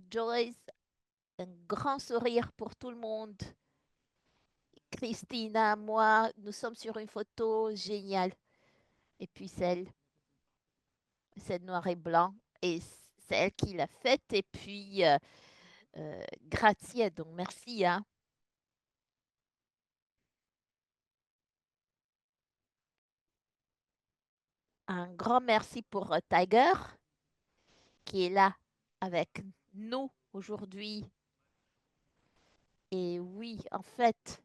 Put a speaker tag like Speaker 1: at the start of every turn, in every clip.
Speaker 1: Joyce, un grand sourire pour tout le monde. Christina, moi, nous sommes sur une photo géniale. Et puis celle noir et blanc. Et c'est elle qui l'a faite. Et puis, grazie, donc merci, hein. Un grand merci pour Tiger, qui est là avec nous aujourd'hui. Et oui, en fait,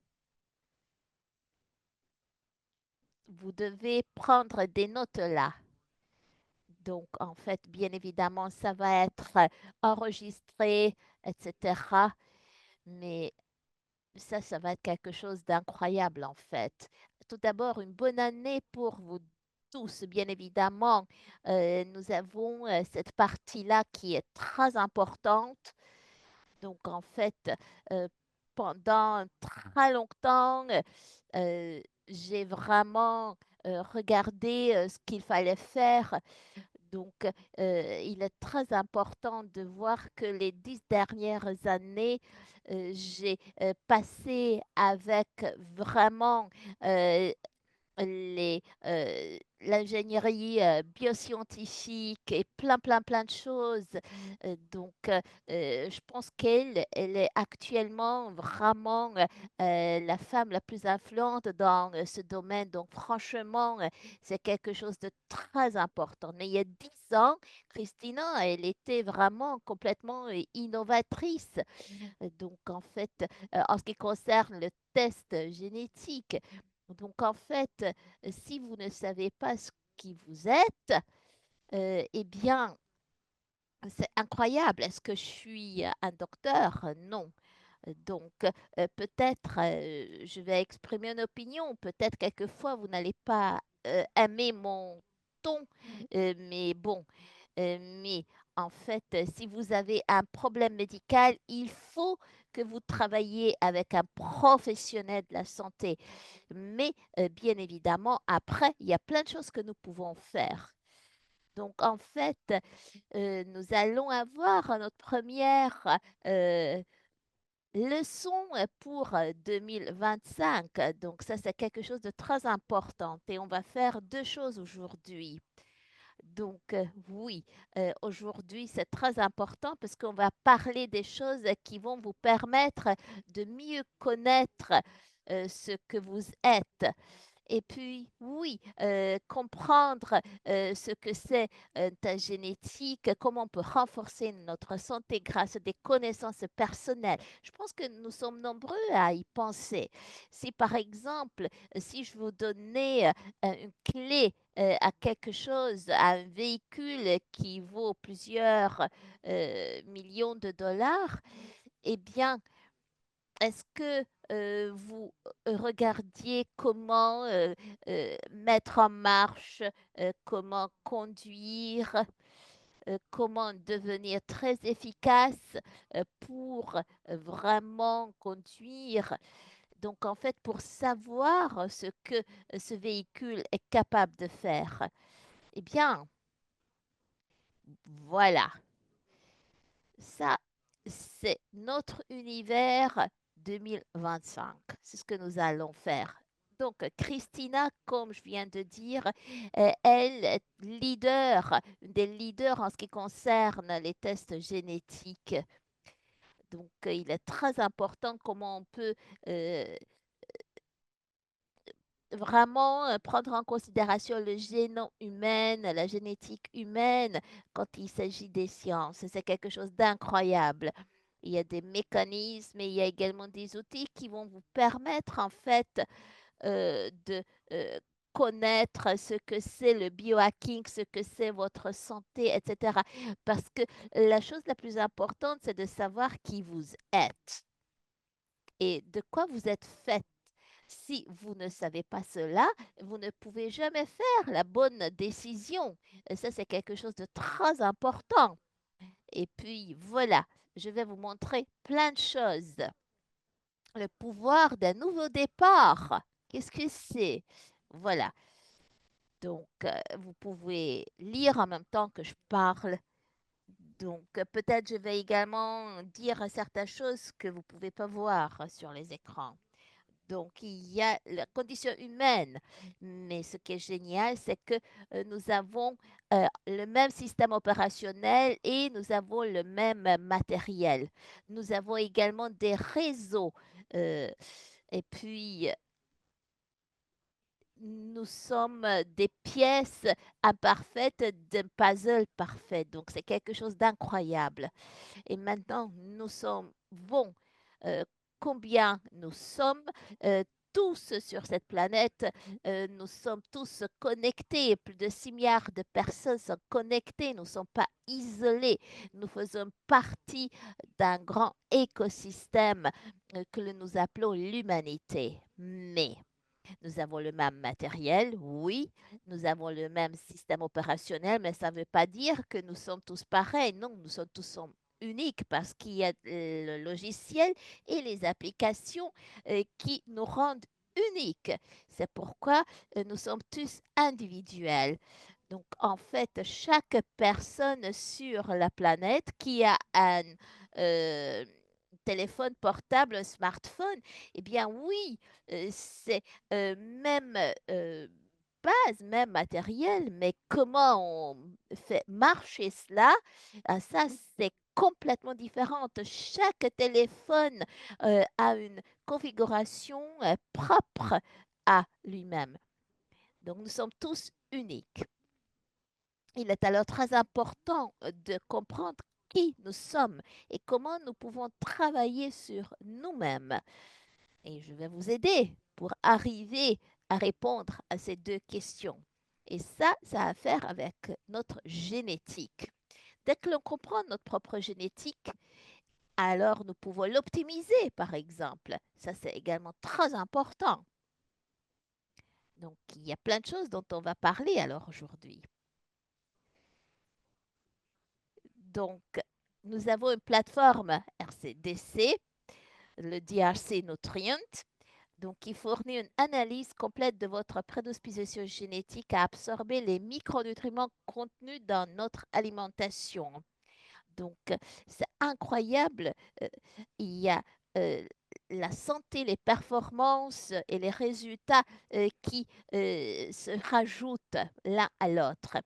Speaker 1: vous devez prendre des notes là. Donc, en fait, bien évidemment, ça va être enregistré, etc. Mais ça va être quelque chose d'incroyable, en fait. Tout d'abord, une bonne année pour vous tous, bien évidemment. Nous avons cette partie-là qui est très importante. Donc, en fait, euh, pendant très longtemps, euh, j'ai vraiment regardé ce qu'il fallait faire. Donc, il est très important de voir que les 10 dernières années, j'ai passé avec vraiment euh, l'ingénierie bioscientifique et plein de choses. Je pense elle est actuellement vraiment la femme la plus influente dans ce domaine. Donc, franchement, c'est quelque chose de très important. Mais il y a 10 ans, Christina, elle était vraiment complètement innovatrice. Donc, en fait, en ce qui concerne le test génétique, donc en fait, si vous ne savez pas ce qui vous êtes, eh bien, c'est incroyable. Est-ce que je suis un docteur? Non. Donc, peut-être, je vais exprimer une opinion. Peut-être quelquefois, vous n'allez pas aimer mon ton, mais bon, mais en fait, si vous avez un problème médical, il faut que vous travailliez avec un professionnel de la santé. Mais bien évidemment, après, il y a plein de choses que nous pouvons faire. Donc, en fait, nous allons avoir notre première euh, leçon pour 2025. Donc, ça, c'est quelque chose de très important. Et on va faire deux choses aujourd'hui. Donc, oui, aujourd'hui, c'est très important parce qu'on va parler des choses qui vont vous permettre de mieux connaître ce que vous êtes. Et puis, oui, comprendre ce que c'est ta génétique, comment on peut renforcer notre santé grâce à des connaissances personnelles. Je pense que nous sommes nombreux à y penser. Si, par exemple, si je vous donnais une clé à quelque chose, à un véhicule qui vaut plusieurs millions de dollars, eh bien, est-ce que vous regardiez comment mettre en marche, comment conduire, comment devenir très efficace pour vraiment conduire? Donc, en fait, pour savoir ce que ce véhicule est capable de faire, eh bien, voilà. Ça, c'est notre univers 2025. C'est ce que nous allons faire. Donc, Christina, comme je viens de dire, elle est leader, une des leaders en ce qui concerne les tests génétiques. Donc, il est très important comment on peut euh, vraiment prendre en considération le génome humain, la génétique humaine quand il s'agit des sciences. C'est quelque chose d'incroyable. Il y a des mécanismes et il y a également des outils qui vont vous permettre en fait de connaître ce que c'est le biohacking, ce que c'est votre santé, etc. Parce que la chose la plus importante, c'est de savoir qui vous êtes et de quoi vous êtes fait. Si vous ne savez pas cela, vous ne pouvez jamais faire la bonne décision. Et ça, c'est quelque chose de très important. Et puis, voilà, je vais vous montrer plein de choses. Le pouvoir d'un nouveau départ. Qu'est-ce que c'est? Voilà. Donc, vous pouvez lire en même temps que je parle. Donc, peut-être je vais également dire certaines choses que vous ne pouvez pas voir sur les écrans. Donc, il y a la condition humaine. Mais ce qui est génial, c'est que nous avons le même système opérationnel et nous avons le même matériel. Nous avons également des réseaux. euh, et puis, nous sommes des pièces imparfaites d'un puzzle parfait. Donc, c'est quelque chose d'incroyable. Et maintenant, nous sommes bons. Euh, Combien nous sommes tous sur cette planète, nous sommes tous connectés. Plus de 6 milliards de personnes sont connectées. Nous ne sommes pas isolés. Nous faisons partie d'un grand écosystème que nous appelons l'humanité. Mais nous avons le même matériel, oui, nous avons le même système opérationnel, mais ça ne veut pas dire que nous sommes tous pareils. Non, nous sommes tous uniques parce qu'il y a le logiciel et les applications qui nous rendent uniques. C'est pourquoi nous sommes tous individuels. Donc, en fait, chaque personne sur la planète qui a un euh, téléphone portable, un smartphone, eh bien oui, c'est même base, même matériel, mais comment on fait marcher cela, ça c'est complètement différent. Chaque téléphone a une configuration propre à lui-même. Donc nous sommes tous uniques. Il est alors très important de comprendre qui nous sommes et comment nous pouvons travailler sur nous-mêmes. Et je vais vous aider pour arriver à répondre à ces deux questions. Et ça a à faire avec notre génétique. Dès que l'on comprend notre propre génétique, alors nous pouvons l'optimiser, par exemple. Ça, c'est également très important. Donc, il y a plein de choses dont on va parler alors aujourd'hui. Donc, nous avons une plateforme RCDC, le DRC Nutrient, donc qui fournit une analyse complète de votre prédisposition génétique à absorber les micronutriments contenus dans notre alimentation. Donc, c'est incroyable. Euh, Il y a euh, la santé, les performances et les résultats qui se rajoutent l'un à l'autre.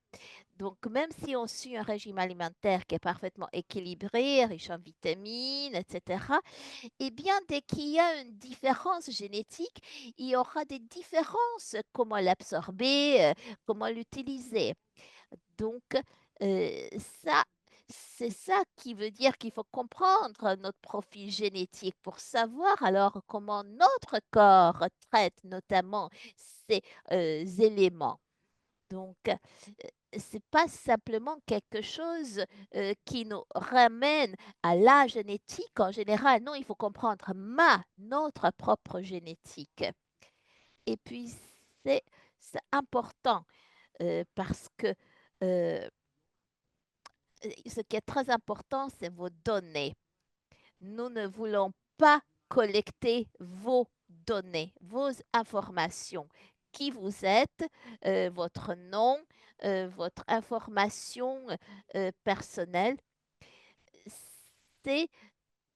Speaker 1: Donc, même si on suit un régime alimentaire qui est parfaitement équilibré, riche en vitamines, etc., eh bien, dès qu'il y a une différence génétique, il y aura des différences, comment l'absorber, comment l'utiliser. Donc, euh, ça, c'est ça qui veut dire qu'il faut comprendre notre profil génétique pour savoir alors comment notre corps traite notamment ces éléments. Donc, c'est pas simplement quelque chose qui nous ramène à la génétique en général. Non, il faut comprendre notre propre génétique. Et puis, c'est c'est important parce que euh, ce qui est très important, c'est vos données. Nous ne voulons pas collecter vos données, vos informations. Qui vous êtes, votre nom, votre information personnelle, c'est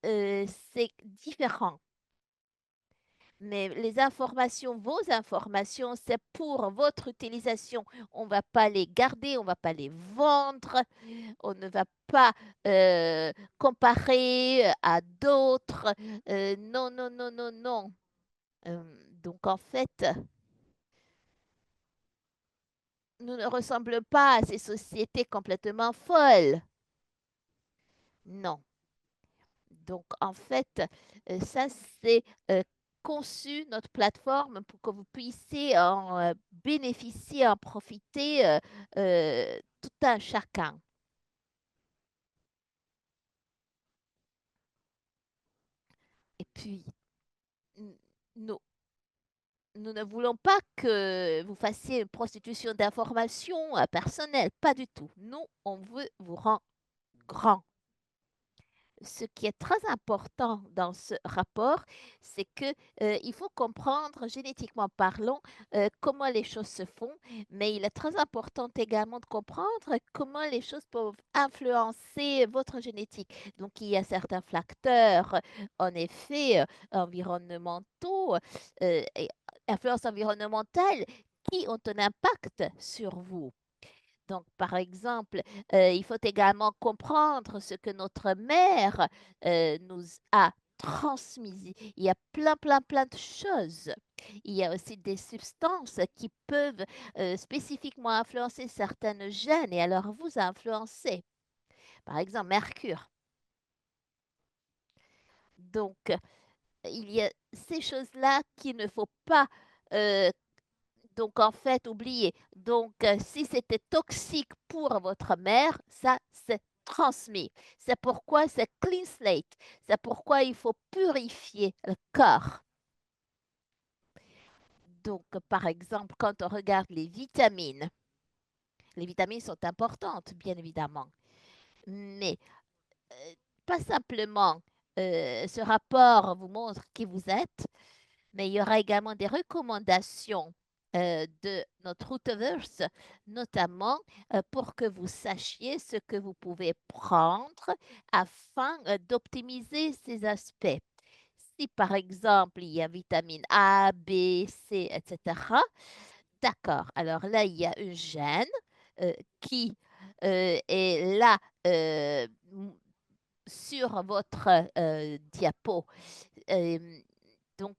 Speaker 1: c'est différent. Mais les informations, vos informations, c'est pour votre utilisation. On ne va pas les garder, on ne va pas les vendre, on ne va pas comparer à d'autres. Non, non, non, non, non. Euh, donc en fait, nous ne ressemblons pas à ces sociétés complètement folles. Non. Donc, en fait, ça, c'est conçu, notre plateforme, pour que vous puissiez en bénéficier, en profiter tout un chacun. Et puis, n- nous, nous ne voulons pas que vous fassiez une prostitution d'informations personnelles, pas du tout. Nous, on veut vous rendre grand. ce qui est très important dans ce rapport, c'est que il faut comprendre, génétiquement parlant, comment les choses se font, mais il est très important également de comprendre comment les choses peuvent influencer votre génétique. Donc, il y a certains facteurs, en effet, environnementaux, et influences environnementales qui ont un impact sur vous. Donc, par exemple, il faut également comprendre ce que notre mère nous a transmis. Il y a plein, plein, plein de choses. Il y a aussi des substances qui peuvent spécifiquement influencer certaines gènes et alors vous influencer. Par exemple, mercure. Donc, il y a ces choses-là qu'il ne faut pas euh, donc, en fait, oubliez. Donc, si c'était toxique pour votre mère, ça, c'est transmis. C'est pourquoi c'est clean slate. C'est pourquoi il faut purifier le corps. Donc, par exemple, quand on regarde les vitamines sont importantes, bien évidemment. Mais euh, pas simplement ce rapport vous montre qui vous êtes, mais il y aura également des recommandations de notre Routaverse, notamment pour que vous sachiez ce que vous pouvez prendre afin d'optimiser ces aspects. Si par exemple il y a vitamine A, B, C, etc., d'accord. Alors là, il y a une gène qui est là sur votre diapo. Euh, donc,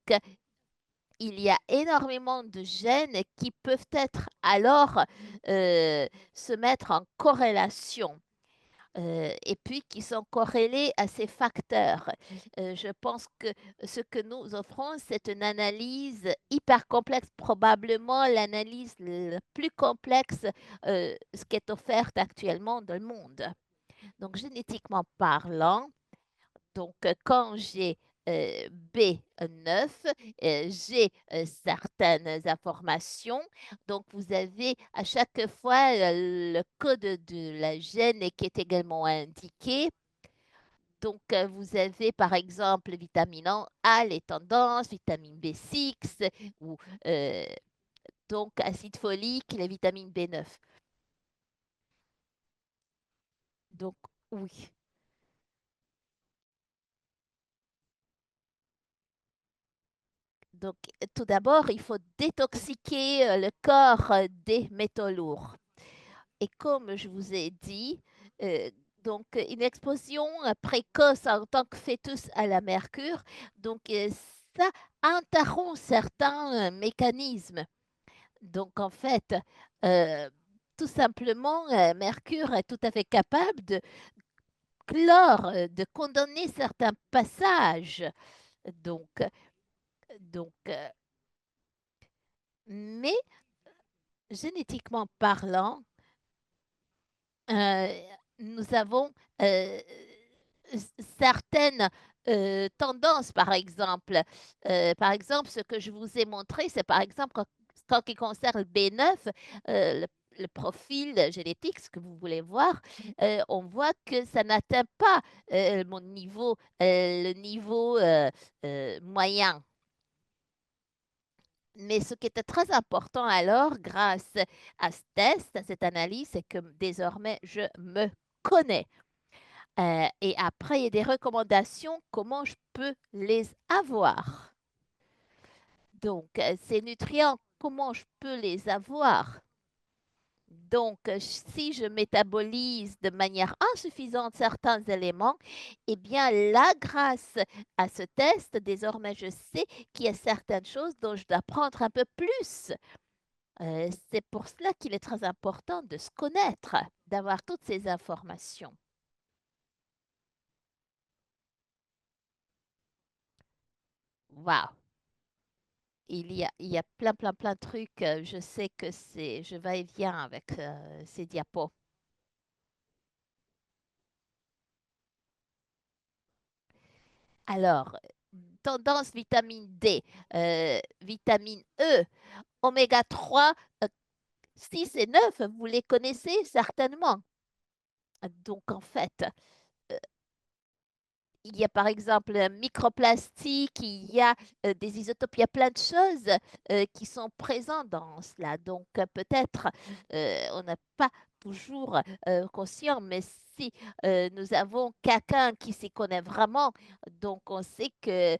Speaker 1: il y a énormément de gènes qui peuvent être alors se mettre en corrélation et puis qui sont corrélés à ces facteurs. Je pense que ce que nous offrons, c'est une analyse hyper complexe, probablement l'analyse la plus complexe ce qui est offerte actuellement dans le monde. Donc, génétiquement parlant, donc, quand j'ai B9, j'ai certaines informations. Donc, vous avez à chaque fois le code de la gène qui est également indiqué. Donc, vous avez par exemple vitamine A, les tendances, vitamine B6 ou euh, donc acide folique, la vitamine B9. Donc, oui. Donc, tout d'abord, il faut détoxiquer le corps des métaux lourds. Et comme je vous ai dit, euh, donc une exposition précoce en tant que fœtus à la mercure, donc ça interrompt certains mécanismes. Donc en fait, euh, tout simplement, Mercure est tout à fait capable de clore, de condamner certains passages. Donc, donc, mais génétiquement parlant, euh, nous avons euh, certaines tendances, par exemple. Par exemple, ce que je vous ai montré, c'est par exemple quand il concerne le B9, le profil génétique, ce que vous voulez voir, on voit que ça n'atteint pas le niveau moyen. Mais ce qui était très important alors, grâce à ce test, à cette analyse, c'est que désormais, je me connais. Et après, il y a des recommandations, comment je peux les avoir. Donc, ces nutriments, comment je peux les avoir. Donc, si je métabolise de manière insuffisante certains éléments, eh bien là, grâce à ce test, désormais, je sais qu'il y a certaines choses dont je dois prendre un peu plus. C'est pour cela qu'il est très important de se connaître, d'avoir toutes ces informations. Waouh! Il y a plein, plein, plein de trucs. Je sais que je va-et-vient avec ces diapos. Alors, tendance vitamine D, vitamine E, oméga 3, 6 et 9, vous les connaissez certainement. Donc, en fait, il y a par exemple un microplastique, il y a des isotopes, il y a plein de choses qui sont présentes dans cela. Donc peut-être on n'a pas toujours conscient, mais si nous avons quelqu'un qui s'y connaît vraiment, donc on sait que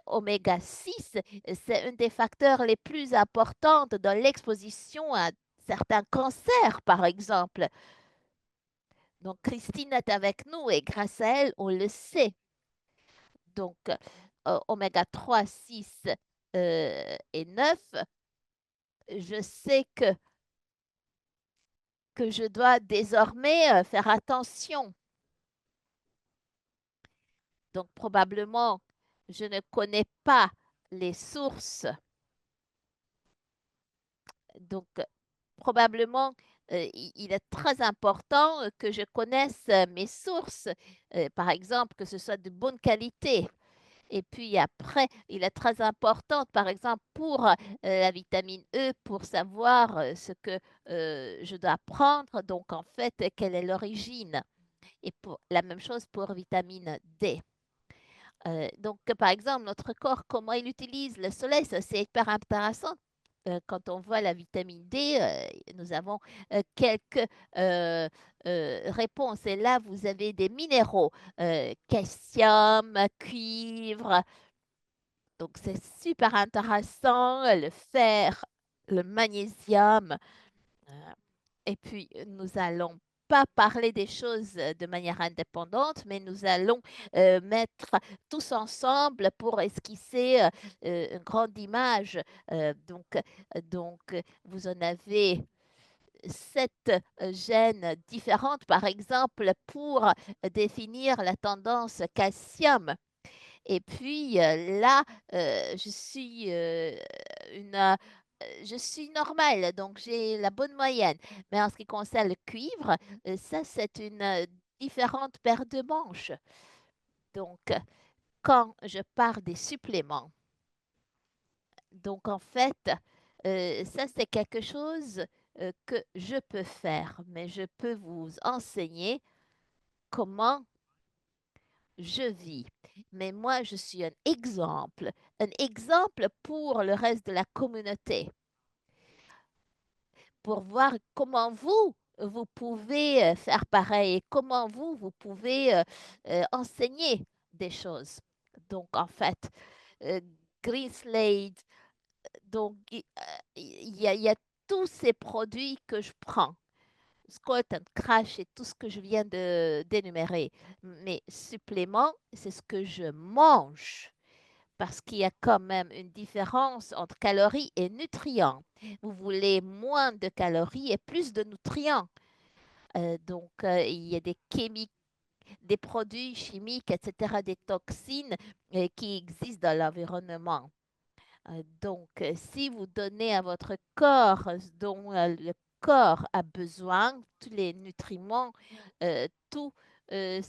Speaker 1: oméga 6, c'est un des facteurs les plus importants dans l'exposition à certains cancers, par exemple. Donc Christine est avec nous et grâce à elle, on le sait. Donc, oméga 3, 6 et 9, je sais que je dois désormais faire attention. Donc, probablement, je ne connais pas les sources. Donc, probablement, il est très important que je connaisse mes sources. Par exemple, que ce soit de bonne qualité. Et puis après, il est très important, par exemple, pour la vitamine E, pour savoir ce que je dois prendre. Donc, en fait, quelle est l'origine. Et pour, la même chose pour vitamine D. Donc, par exemple, notre corps, comment il utilise le soleil, ça c'est hyper intéressant. Quand on voit la vitamine D, nous avons quelques réponses. Et là, vous avez des minéraux, calcium, cuivre, donc, c'est super intéressant, le fer, le magnésium. euh, Et puis, nous allons pas parler des choses de manière indépendante, mais nous allons mettre tous ensemble pour esquisser une grande image. Vous en avez 7 gènes différentes, par exemple, pour définir la tendance calcium. Et puis là, je suis je suis normale, donc j'ai la bonne moyenne. Mais en ce qui concerne le cuivre, ça, c'est une différente paire de manches. Donc, quand je pars des suppléments, donc en fait, ça, c'est quelque chose que je peux faire, mais je peux vous enseigner comment je vis. Mais moi, je suis un exemple pour le reste de la communauté, pour voir comment vous, vous pouvez faire pareil et comment vous, vous pouvez enseigner des choses. Donc, en fait, euh, Green Slate, donc il y a tous ces produits que je prends. Scott and Crash et tout ce que je viens de d'énumérer. Mais supplément, c'est ce que je mange parce qu'il y a quand même une différence entre calories et nutriments. Vous voulez moins de calories et plus de nutriments. Il y a des produits chimiques, etc., des toxines qui existent dans l'environnement. Si vous donnez à votre corps ce dont le corps a besoin, tous les nutriments, tout ce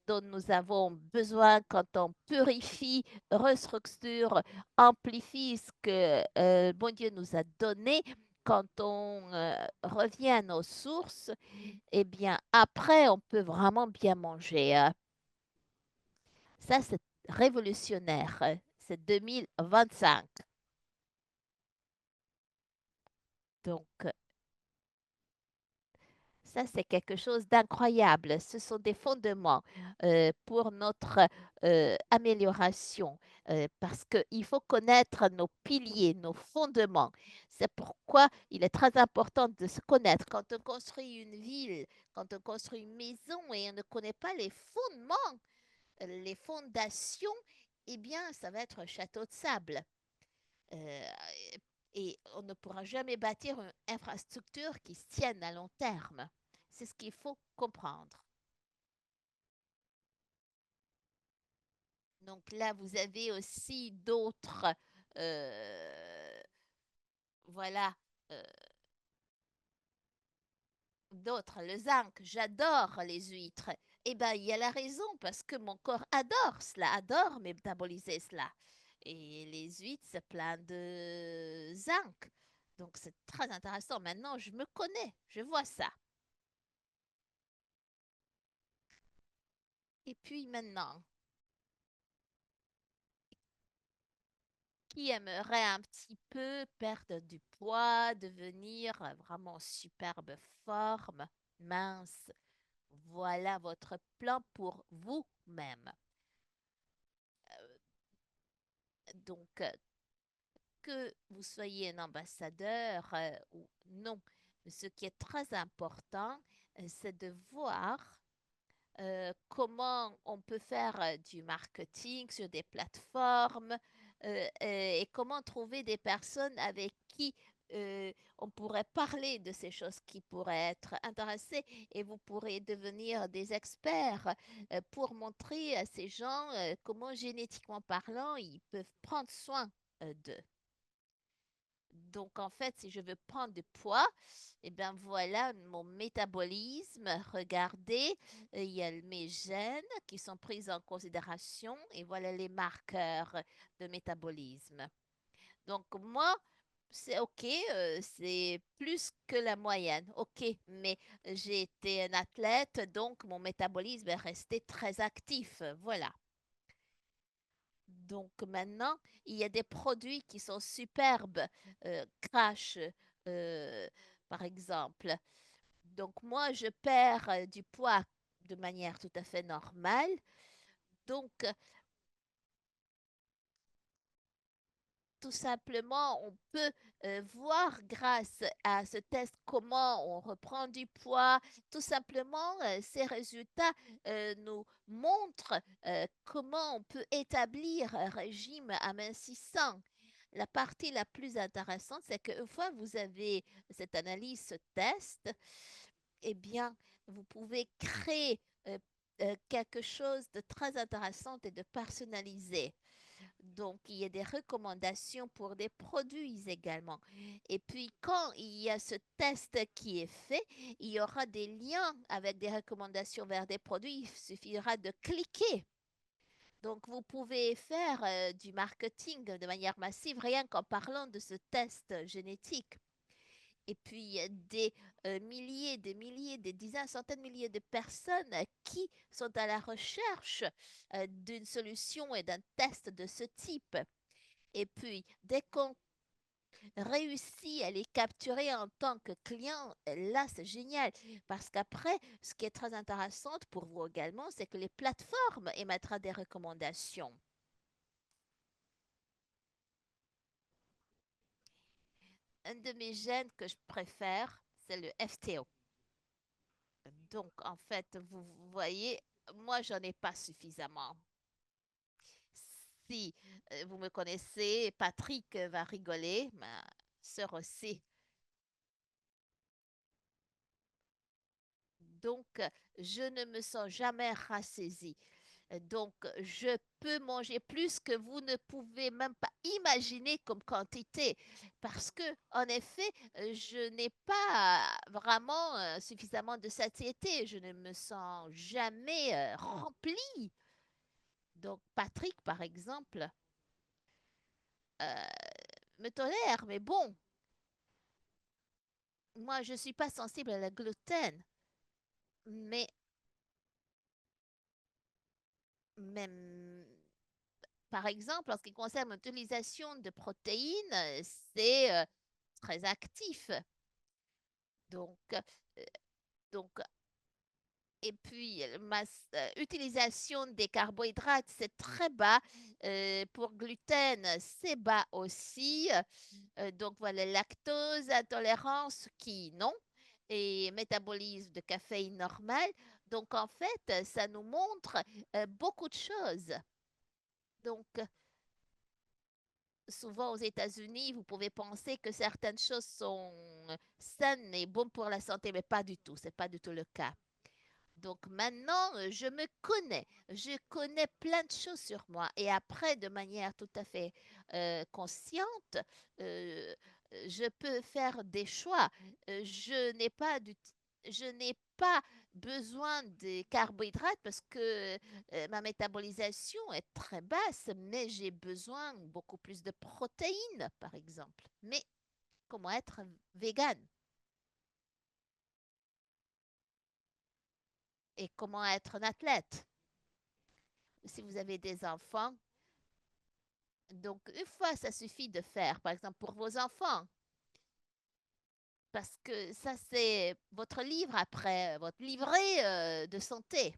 Speaker 1: dont nous avons besoin quand on purifie, restructure, amplifie ce que bon Dieu nous a donné, quand on revient à nos sources, eh bien, après, on peut vraiment bien manger, hein. Ça, c'est révolutionnaire, hein. C'est 2025. Donc, ça, c'est quelque chose d'incroyable. Ce sont des fondements pour notre amélioration parce qu'il faut connaître nos piliers, nos fondements. C'est pourquoi il est très important de se connaître. Quand on construit une ville, quand on construit une maison et on ne connaît pas les fondements, les fondations, eh bien, ça va être un château de sable. Euh, et on ne pourra jamais bâtir une infrastructure qui se tienne à long terme. C'est ce qu'il faut comprendre. Donc là, vous avez aussi d'autres, euh, voilà, euh, d'autres. Le zinc, j'adore les huîtres. Eh bien, il y a la raison parce que mon corps adore cela, adore métaboliser cela. Et les huîtres, c'est plein de zinc. Donc, c'est très intéressant. Maintenant, je me connais, je vois ça. Et puis maintenant, qui aimerait un petit peu perdre du poids, devenir vraiment superbe forme, mince. Voilà votre plan pour vous-même. Donc, que vous soyez un ambassadeur ou non, ce qui est très important, c'est de voir comment on peut faire du marketing sur des plateformes et comment trouver des personnes avec qui on pourrait parler de ces choses qui pourraient être intéressées et vous pourrez devenir des experts pour montrer à ces gens comment génétiquement parlant ils peuvent prendre soin d'eux. Donc, en fait, si je veux prendre du poids, eh bien voilà mon métabolisme. Regardez, il y a mes gènes qui sont pris en considération et voilà les marqueurs de métabolisme. Donc, moi, c'est OK, c'est plus que la moyenne. OK, mais j'ai été un athlète, donc mon métabolisme est resté très actif. Voilà. Donc maintenant, il y a des produits qui sont superbes, Crash, euh, par exemple. Donc moi, je perds du poids de manière tout à fait normale. Donc, tout simplement, on peut voir grâce à ce test comment on reprend du poids. Tout simplement, ces résultats nous montrent comment on peut établir un régime amincissant. La partie la plus intéressante, c'est qu'une fois que vous avez cette analyse, ce test, eh bien, vous pouvez créer quelque chose de très intéressant et de personnalisé. Donc, il y a des recommandations pour des produits également. Et puis, quand il y a ce test qui est fait, il y aura des liens avec des recommandations vers des produits. Il suffira de cliquer. Donc, vous pouvez faire du marketing de manière massive rien qu'en parlant de ce test génétique. Et puis, il y a des milliers, des dizaines, centaines de milliers de personnes qui sont à la recherche d'une solution et d'un test de ce type. Et puis, dès qu'on réussit à les capturer en tant que client, là, c'est génial. Parce qu'après, ce qui est très intéressant pour vous également, c'est que les plateformes émettront des recommandations. Un de mes gènes que je préfère, c'est le FTO. Donc, en fait, vous voyez, moi, j'en ai pas suffisamment. Si vous me connaissez, Patrick va rigoler, ma sœur aussi. Donc, je ne me sens jamais rassaisie. Donc, je peux manger plus que vous ne pouvez même pas imaginer comme quantité. Parce que, en effet, je n'ai pas vraiment suffisamment de satiété. Je ne me sens jamais remplie. Donc, Patrick, par exemple, me tolère, mais bon, moi, je ne suis pas sensible à la gluten. Mais même, par exemple, en ce qui concerne l'utilisation de protéines, c'est très actif. Donc, donc, et puis, ma utilisation des carbohydrates, c'est très bas. Pour gluten, c'est bas aussi. Donc, voilà, lactose, intolérance qui, non. Et métabolisme de caféine normal. Donc, en fait, ça nous montre beaucoup de choses. Donc, souvent aux États-Unis, vous pouvez penser que certaines choses sont saines et bonnes pour la santé, mais pas du tout. C'est pas du tout le cas. Donc maintenant, je me connais. Je connais plein de choses sur moi. Et après, de manière tout à fait consciente, euh, je peux faire des choix. Je n'ai pas besoin de carbohydrates parce que ma métabolisation est très basse, mais j'ai besoin beaucoup plus de protéines, par exemple. Mais comment être vegan et comment être un athlète? Si vous avez des enfants, Donc, une fois, ça suffit de faire, par exemple, pour vos enfants, parce que ça, c'est votre livre après, votre livret de santé.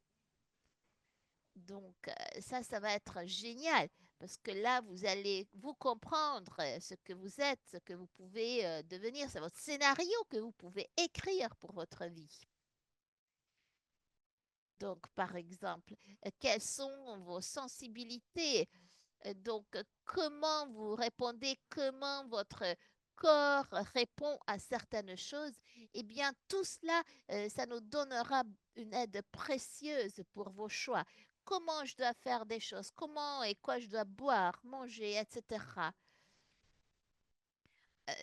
Speaker 1: Donc, ça va être génial parce que là, vous allez vous comprendre ce que vous êtes, ce que vous pouvez devenir. C'est votre scénario que vous pouvez écrire pour votre vie. Donc, par exemple, quelles sont vos sensibilités? Donc, comment vous répondez, comment votre corps répond à certaines choses? Eh bien, tout cela, ça nous donnera une aide précieuse pour vos choix. Comment je dois faire des choses, comment et quoi je dois boire, manger, etc.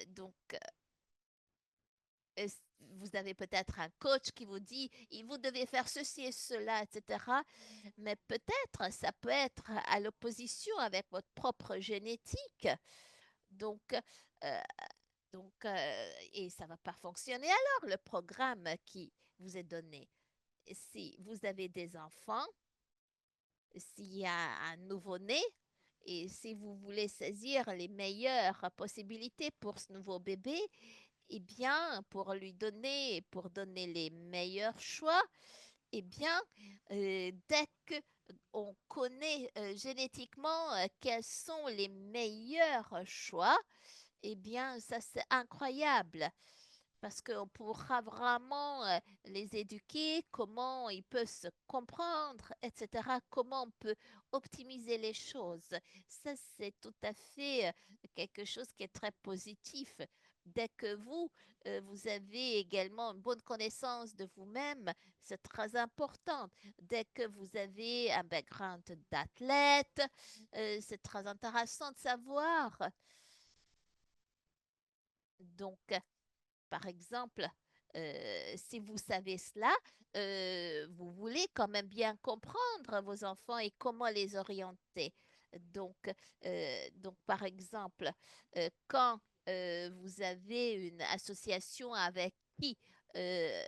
Speaker 1: Donc, vous avez peut-être un coach qui vous dit, vous devez faire ceci et cela, etc. Mais peut-être ça peut être à l'opposition avec votre propre génétique. Donc, euh, et ça ne va pas fonctionner alors, le programme qui vous est donné. Si vous avez des enfants, s'il y a un nouveau-né, et si vous voulez saisir les meilleures possibilités pour ce nouveau bébé, eh bien, pour donner les meilleurs choix, eh bien, dès qu'on connaît génétiquement quels sont les meilleurs choix, eh bien, ça c'est incroyable parce qu'on pourra vraiment les éduquer, comment ils peuvent se comprendre, etc., comment on peut optimiser les choses. Ça, c'est tout à fait quelque chose qui est très positif. Dès que vous avez également une bonne connaissance de vous-même, c'est très important. Dès que vous avez un background d'athlète, c'est très intéressant de savoir. Donc, par exemple, si vous savez cela, vous voulez quand même bien comprendre vos enfants et comment les orienter. Donc, par exemple, quand vous avez une association qui, euh,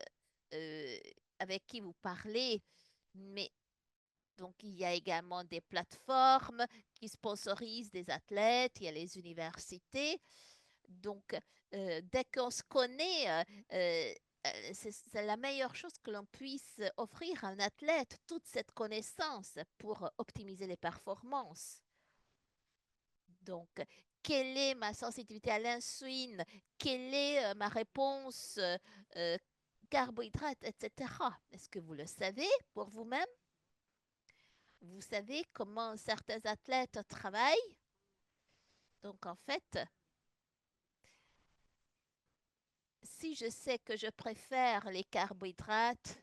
Speaker 1: euh, avec qui vous parlez, mais donc il y a également des plateformes qui sponsorisent des athlètes, il y a les universités. Donc, dès qu'on se connaît, c'est la meilleure chose que l'on puisse offrir à un athlète, toute cette connaissance pour optimiser les performances. Donc, quelle est ma sensibilité à l'insuline? Quelle est ma réponse euh, carbohydrates, etc. Est-ce que vous le savez pour vous-même? Vous savez comment certains athlètes travaillent? Donc, en fait, si je sais que je préfère les carbohydrates,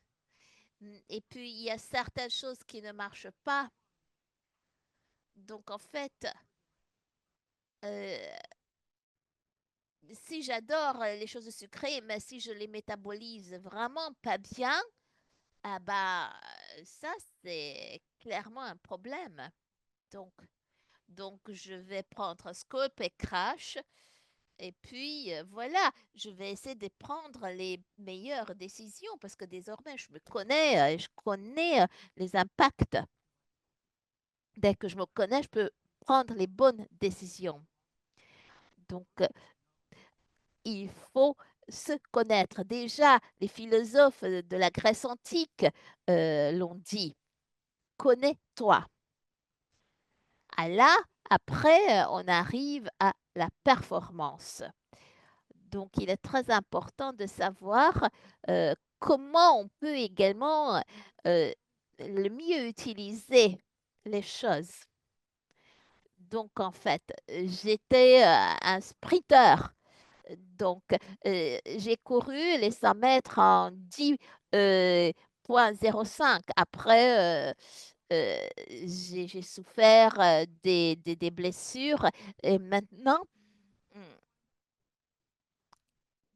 Speaker 1: et puis il y a certaines choses qui ne marchent pas, donc en fait, euh, si j'adore les choses sucrées, mais si je les métabolise vraiment pas bien, ah bah ça c'est clairement un problème. Donc, donc je vais prendre Scope et Crash. Et puis, voilà, je vais essayer de prendre les meilleures décisions parce que désormais, je me connais, je connais les impacts. Dès que je me connais, je peux prendre les bonnes décisions. Donc, il faut se connaître. Déjà, les philosophes de la Grèce antique l'ont dit, connais-toi. Ah là, après, on arrive à la performance. Donc, il est très important de savoir comment on peut également le mieux utiliser les choses. Donc, en fait, j'étais un sprinter. Donc, j'ai couru les 100 mètres en 10,05. Après, j'ai souffert des blessures. Et maintenant, hmm,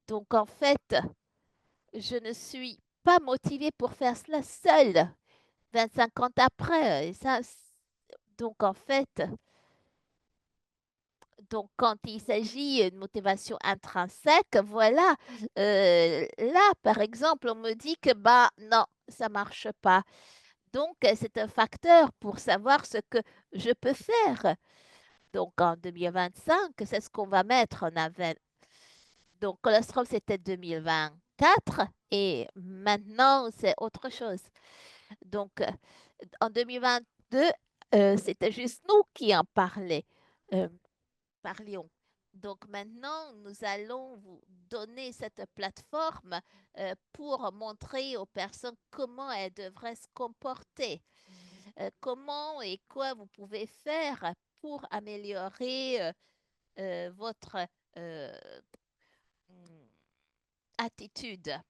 Speaker 1: donc en fait, je ne suis pas motivée pour faire cela seule 25 ans après. Et ça, donc en fait, donc quand il s'agit de motivation intrinsèque, voilà, là, par exemple, on me dit que bah non, ça marche pas. Donc, c'est un facteur pour savoir ce que je peux faire. Donc, en 2025, c'est ce qu'on va mettre en avant. Donc, colostrum, c'était 2024 et maintenant, c'est autre chose. Donc, en 2022, c'était juste nous qui en euh, parlions. Donc maintenant, nous allons vous donner cette plateforme pour montrer aux personnes comment elles devraient se comporter, comment et quoi vous pouvez faire pour améliorer votre euh, mm, attitude.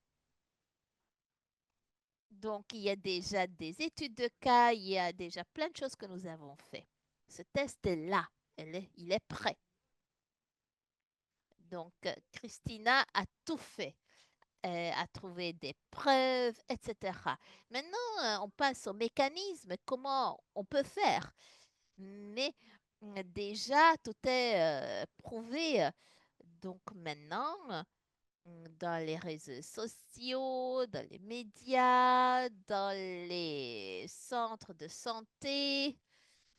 Speaker 1: Donc, il y a déjà des études de cas, il y a déjà plein de choses que nous avons fait. Ce test est là, il est prêt. Donc, Christina a tout fait, a trouvé des preuves, etc. Maintenant, on passe au mécanisme, comment on peut faire. Mais déjà, tout est prouvé. Donc maintenant, dans les réseaux sociaux, dans les médias, dans les centres de santé,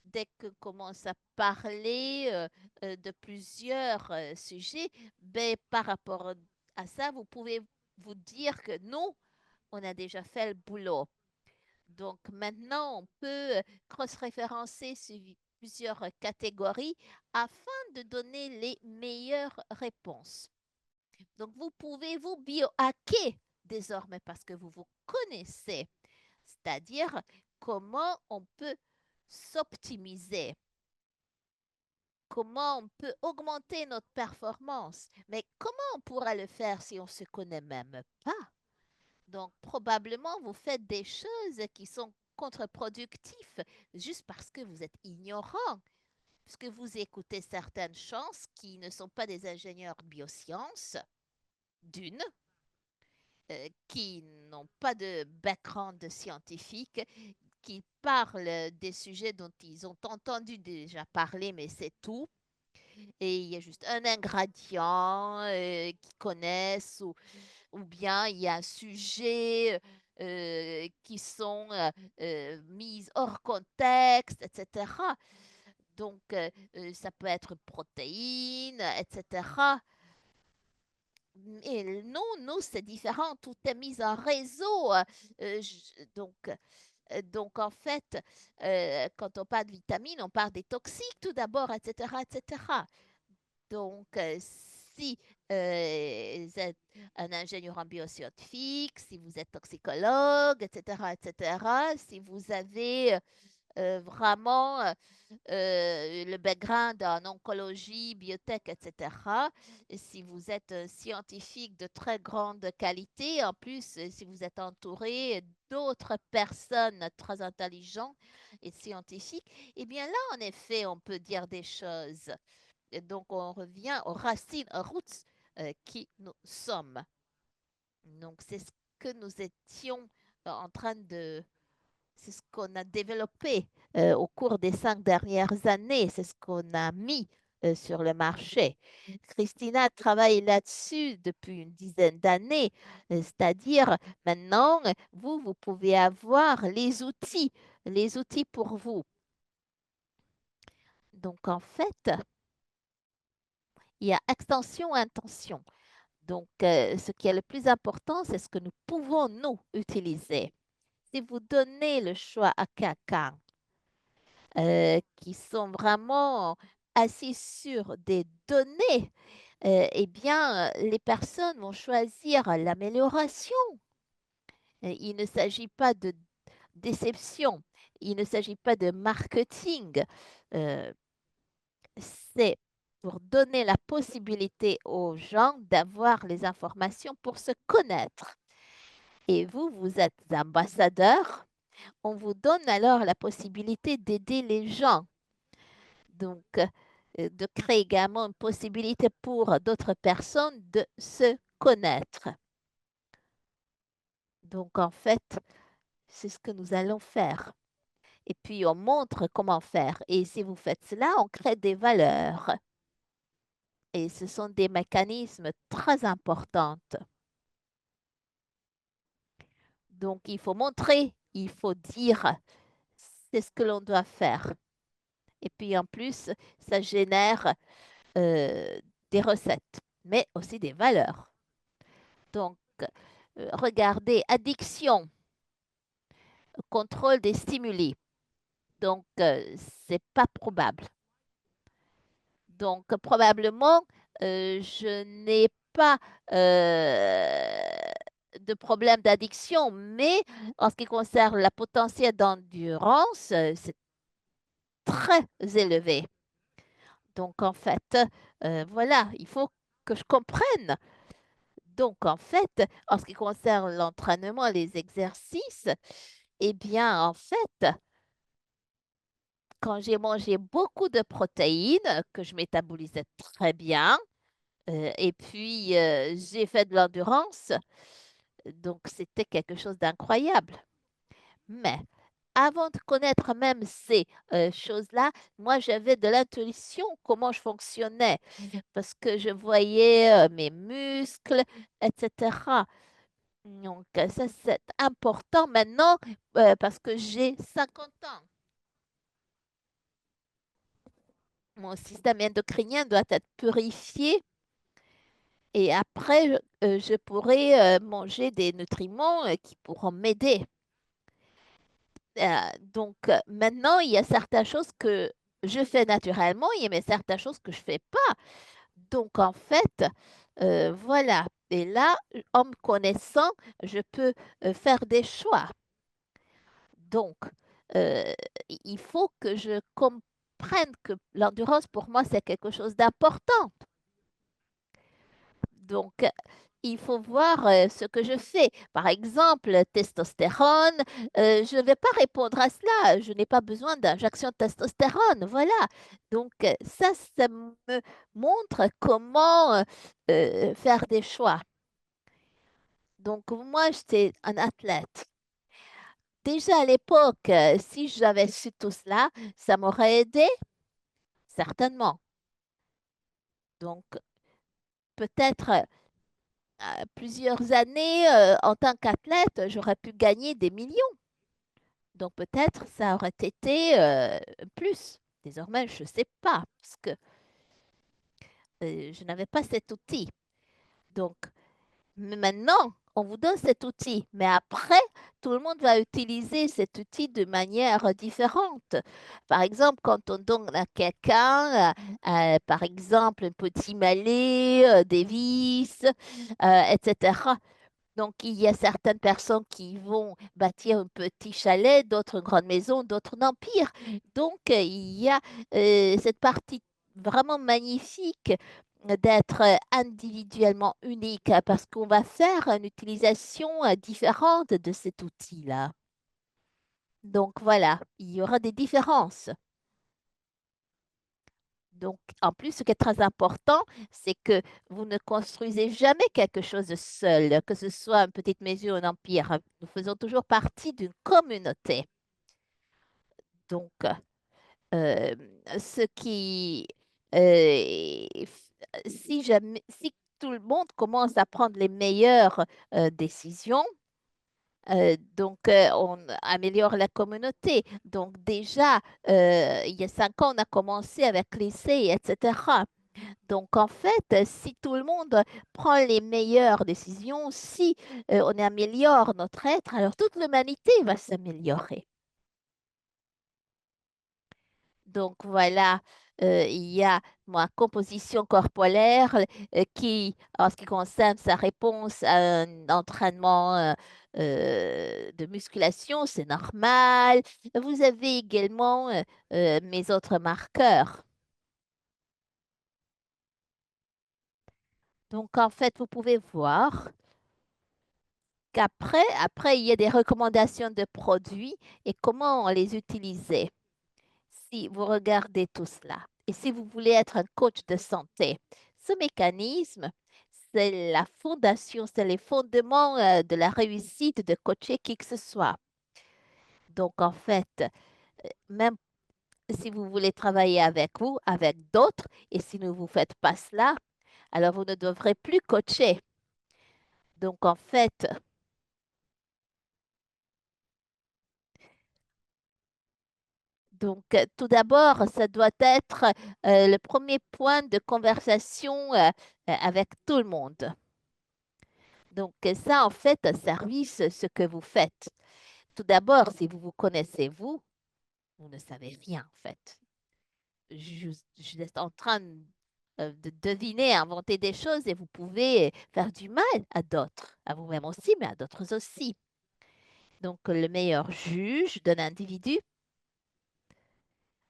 Speaker 1: dès que commence à parler de plusieurs sujets, ben, par rapport à ça, vous pouvez vous dire que nous, on a déjà fait le boulot. Donc maintenant, on peut cross-référencer sur plusieurs catégories afin de donner les meilleures réponses. Donc vous pouvez vous biohacker désormais parce que vous vous connaissez, c'est-à-dire comment on peut s'optimiser, comment on peut augmenter notre performance. Mais comment on pourra le faire si on ne se connaît même pas? Donc, probablement, vous faites des choses qui sont contre-productives juste parce que vous êtes ignorant, parce que vous écoutez certaines choses qui ne sont pas des ingénieurs biosciences, d'une, qui n'ont pas de background scientifique, qui parlent des sujets dont ils ont entendu déjà parler, mais c'est tout. Et il y a juste un ingrédient qu'ils connaissent ou bien il y a un sujet qui sont mis hors contexte, etc. Donc, ça peut être protéines, etc. Et nous, c'est différent. Tout est mis en réseau. Donc, en fait, quand on parle de vitamines, on parle des toxiques tout d'abord, etc., etc. Donc, si vous êtes un ingénieur en bioscientifique, si vous êtes toxicologue, etc., etc., si vous avez vraiment le background en oncologie, biotech, etc., et si vous êtes un scientifique de très grande qualité, en plus, si vous êtes entouré d'autres personnes très intelligentes et scientifiques, eh bien là, en effet, on peut dire des choses. Et donc, on revient aux racines, aux roots qui nous sommes. Donc, c'est ce que nous étions en train de... C'est ce qu'on a développé au cours des 5 dernières années. C'est ce qu'on a mis sur le marché. Christina travaille là-dessus depuis une dizaine d'années. C'est-à-dire, maintenant, vous pouvez avoir les outils pour vous. Donc, en fait, il y a extension, intention. Donc, ce qui est le plus important, c'est ce que nous pouvons, nous, utiliser. Si vous donnez le choix à quelqu'un qui sont vraiment assis sur des données, eh bien, les personnes vont choisir l'amélioration. Il ne s'agit pas de déception, il ne s'agit pas de marketing. Euh, c'est pour donner la possibilité aux gens d'avoir les informations pour se connaître. Et vous, vous êtes ambassadeur. On vous donne alors la possibilité d'aider les gens. Donc, de créer également une possibilité pour d'autres personnes de se connaître. Donc, en fait, c'est ce que nous allons faire. Et puis, on montre comment faire. Et si vous faites cela, on crée des valeurs. Et ce sont des mécanismes très importants. Donc, il faut montrer, il faut dire, c'est ce que l'on doit faire. Et puis en plus, ça génère des recettes, mais aussi des valeurs. Donc, regardez, addiction, contrôle des stimuli. Donc, c'est pas probable. Donc, probablement, je n'ai pas de problème d'addiction, mais en ce qui concerne la potentiel d'endurance, c'est très élevé. Donc, en fait, voilà, il faut que je comprenne. Donc, en fait, en ce qui concerne l'entraînement, les exercices, eh bien, en fait, quand j'ai mangé beaucoup de protéines, que je métabolisais très bien, et puis j'ai fait de l'endurance, donc c'était quelque chose d'incroyable. Mais avant de connaître même ces choses-là, moi j'avais de l'intuition comment je fonctionnais parce que je voyais mes muscles, etc. Donc ça c'est important maintenant parce que j'ai 50 ans. Mon système endocrinien doit être purifié et après je pourrai manger des nutriments qui pourront m'aider. Donc maintenant, il y a certaines choses que je fais naturellement, il y a certaines choses que je fais pas. Donc en fait, voilà. Et là, en me connaissant, je peux faire des choix. Donc, euh, il faut que je comprenne que l'endurance, pour moi, c'est quelque chose d'important. Donc, il faut voir ce que je fais. Par exemple, testostérone, je ne vais pas répondre à cela. Je n'ai pas besoin d'injection de testostérone. Voilà. Donc, ça me montre comment faire des choix. Donc, moi, j'étais un athlète. Déjà à l'époque, si j'avais su tout cela, ça m'aurait aidé, certainement. Donc, peut-être plusieurs années en tant qu'athlète, j'aurais pu gagner des millions. Donc peut-être ça aurait été plus. Désormais, je ne sais pas, parce que je n'avais pas cet outil. Donc maintenant, on vous donne cet outil, mais après, tout le monde va utiliser cet outil de manière différente. Par exemple, quand on donne à quelqu'un, par exemple, un petit mallet, des vis, etc. Donc, il y a certaines personnes qui vont bâtir un petit chalet, d'autres une grande maison, d'autres un empire. Donc, il y a cette partie vraiment magnifique d'être individuellement unique parce qu'on va faire une utilisation différente de cet outil-là. Donc, voilà, il y aura des différences. Donc, en plus, ce qui est très important, c'est que vous ne construisez jamais quelque chose de seul, que ce soit une petite maison ou un empire. Nous faisons toujours partie d'une communauté. Donc, euh, ce qui, si jamais, si tout le monde commence à prendre les meilleures décisions, donc on améliore la communauté. Donc déjà, il y a 5 ans, on a commencé avec l'essai, etc. Donc, en fait, si tout le monde prend les meilleures décisions, si on améliore notre être, alors toute l'humanité va s'améliorer. Donc, voilà, il y a ma composition corporelle qui, en ce qui concerne sa réponse à un entraînement de musculation, c'est normal. Vous avez également mes autres marqueurs. Donc, en fait, vous pouvez voir qu'après, il y a des recommandations de produits et comment les utiliser. Si vous regardez tout cela et si vous voulez être un coach de santé, ce mécanisme, c'est la fondation, c'est les fondements de la réussite de coacher qui que ce soit. Donc, en fait, même si vous voulez travailler avec vous, avec d'autres, et si ne vous faites pas cela, alors vous ne devrez plus coacher. Donc, en fait, Donc, tout d'abord, ça doit être le premier point de conversation avec tout le monde. Donc, ça, en fait, un service, ce que vous faites. Tout d'abord, si vous vous connaissez, vous ne savez rien, en fait. Je suis en train de deviner, inventer des choses et vous pouvez faire du mal à d'autres, à vous-même aussi, mais à d'autres aussi. Donc, le meilleur juge d'un individu,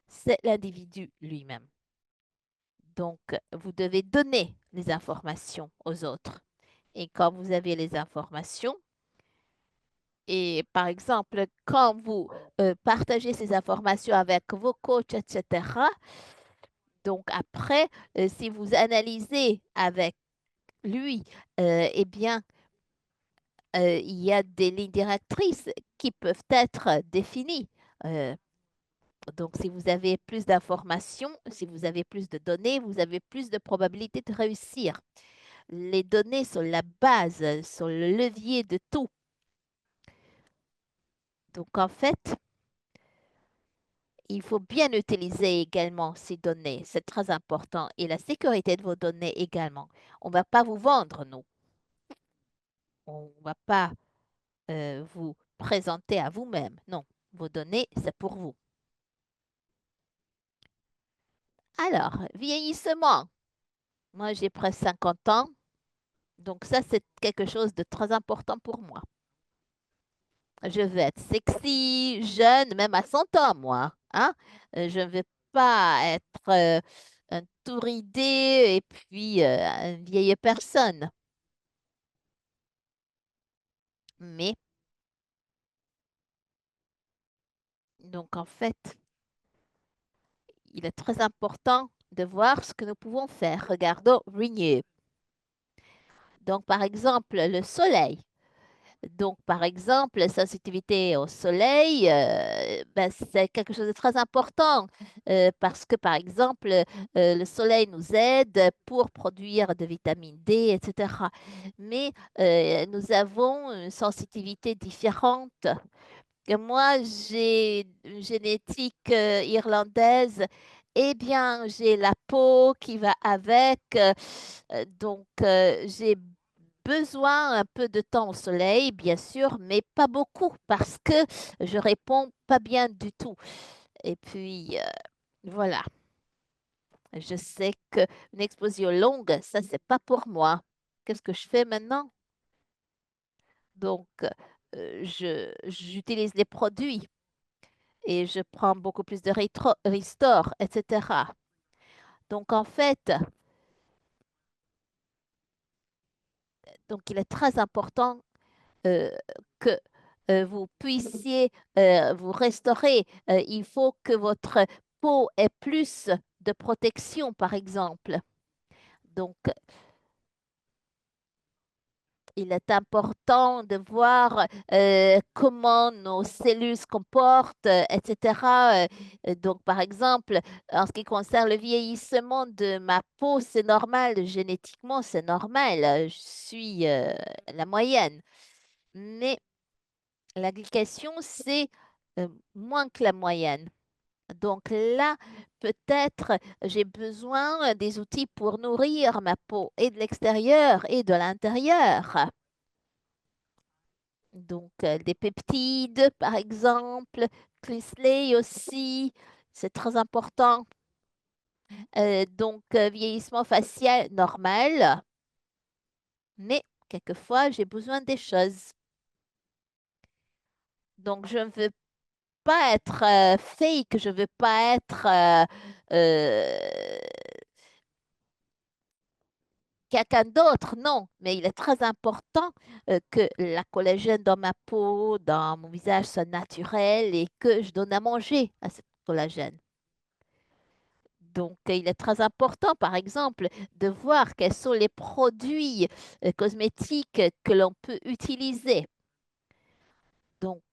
Speaker 1: c'est l'individu lui-même. Donc, vous devez donner les informations aux autres. Et quand vous avez les informations, et par exemple, quand vous partagez ces informations avec vos coachs, etc., donc après, si vous analysez avec lui, eh bien, il y a des lignes directrices qui peuvent être définies. Euh, donc, si vous avez plus d'informations, si vous avez plus de données, vous avez plus de probabilités de réussir. Les données sont la base, sont le levier de tout. Donc, en fait, il faut bien utiliser également ces données. C'est très important. Et la sécurité de vos données également. On ne va pas vous vendre, nous. On ne va pas vous présenter à vous-même. Non, vos données, c'est pour vous. Alors, vieillissement. Moi, j'ai presque 50 ans. Donc ça, c'est quelque chose de très important pour moi. Je veux être sexy, jeune, même à 100 ans, moi. Hein? Je ne veux pas être un tout ridé et puis une vieille personne. Mais, donc en fait, il est très important de voir ce que nous pouvons faire. Regardons Renew. Donc, par exemple, le soleil. Donc, par exemple, la sensibilité au soleil, ben, c'est quelque chose de très important parce que, par exemple, le soleil nous aide pour produire de vitamine D, etc. Mais nous avons une sensibilité différente. Et moi, j'ai une génétique irlandaise. Eh bien, j'ai la peau qui va avec. Donc, j'ai besoin un peu de temps au soleil, bien sûr, mais pas beaucoup parce que je réponds pas bien du tout. Et puis, voilà, je sais qu'une exposition longue, ça, c'est pas pour moi. Qu'est-ce que je fais maintenant? Donc, j'utilise les produits et je prends beaucoup plus de Restore, etc. Donc, en fait, donc, il est très important euh, que vous puissiez vous restaurer. Il faut que votre peau ait plus de protection, par exemple. Donc, il est important de voir comment nos cellules se comportent, etc. Donc, par exemple, en ce qui concerne le vieillissement de ma peau, c'est normal, génétiquement, c'est normal. Je suis la moyenne. Mais la glycation, c'est moins que la moyenne. Donc là, peut-être j'ai besoin des outils pour nourrir ma peau et de l'extérieur et de l'intérieur. Donc des peptides, par exemple, Clissley aussi, c'est très important. Donc vieillissement facial normal, mais quelquefois j'ai besoin des choses. Donc je ne veux pas être fake, je veux pas être euh, quelqu'un d'autre, non. Mais il est très important que la collagène dans ma peau, dans mon visage soit naturelle et que je donne à manger à cette collagène. Donc, il est très important, par exemple, de voir quels sont les produits cosmétiques que l'on peut utiliser. Donc,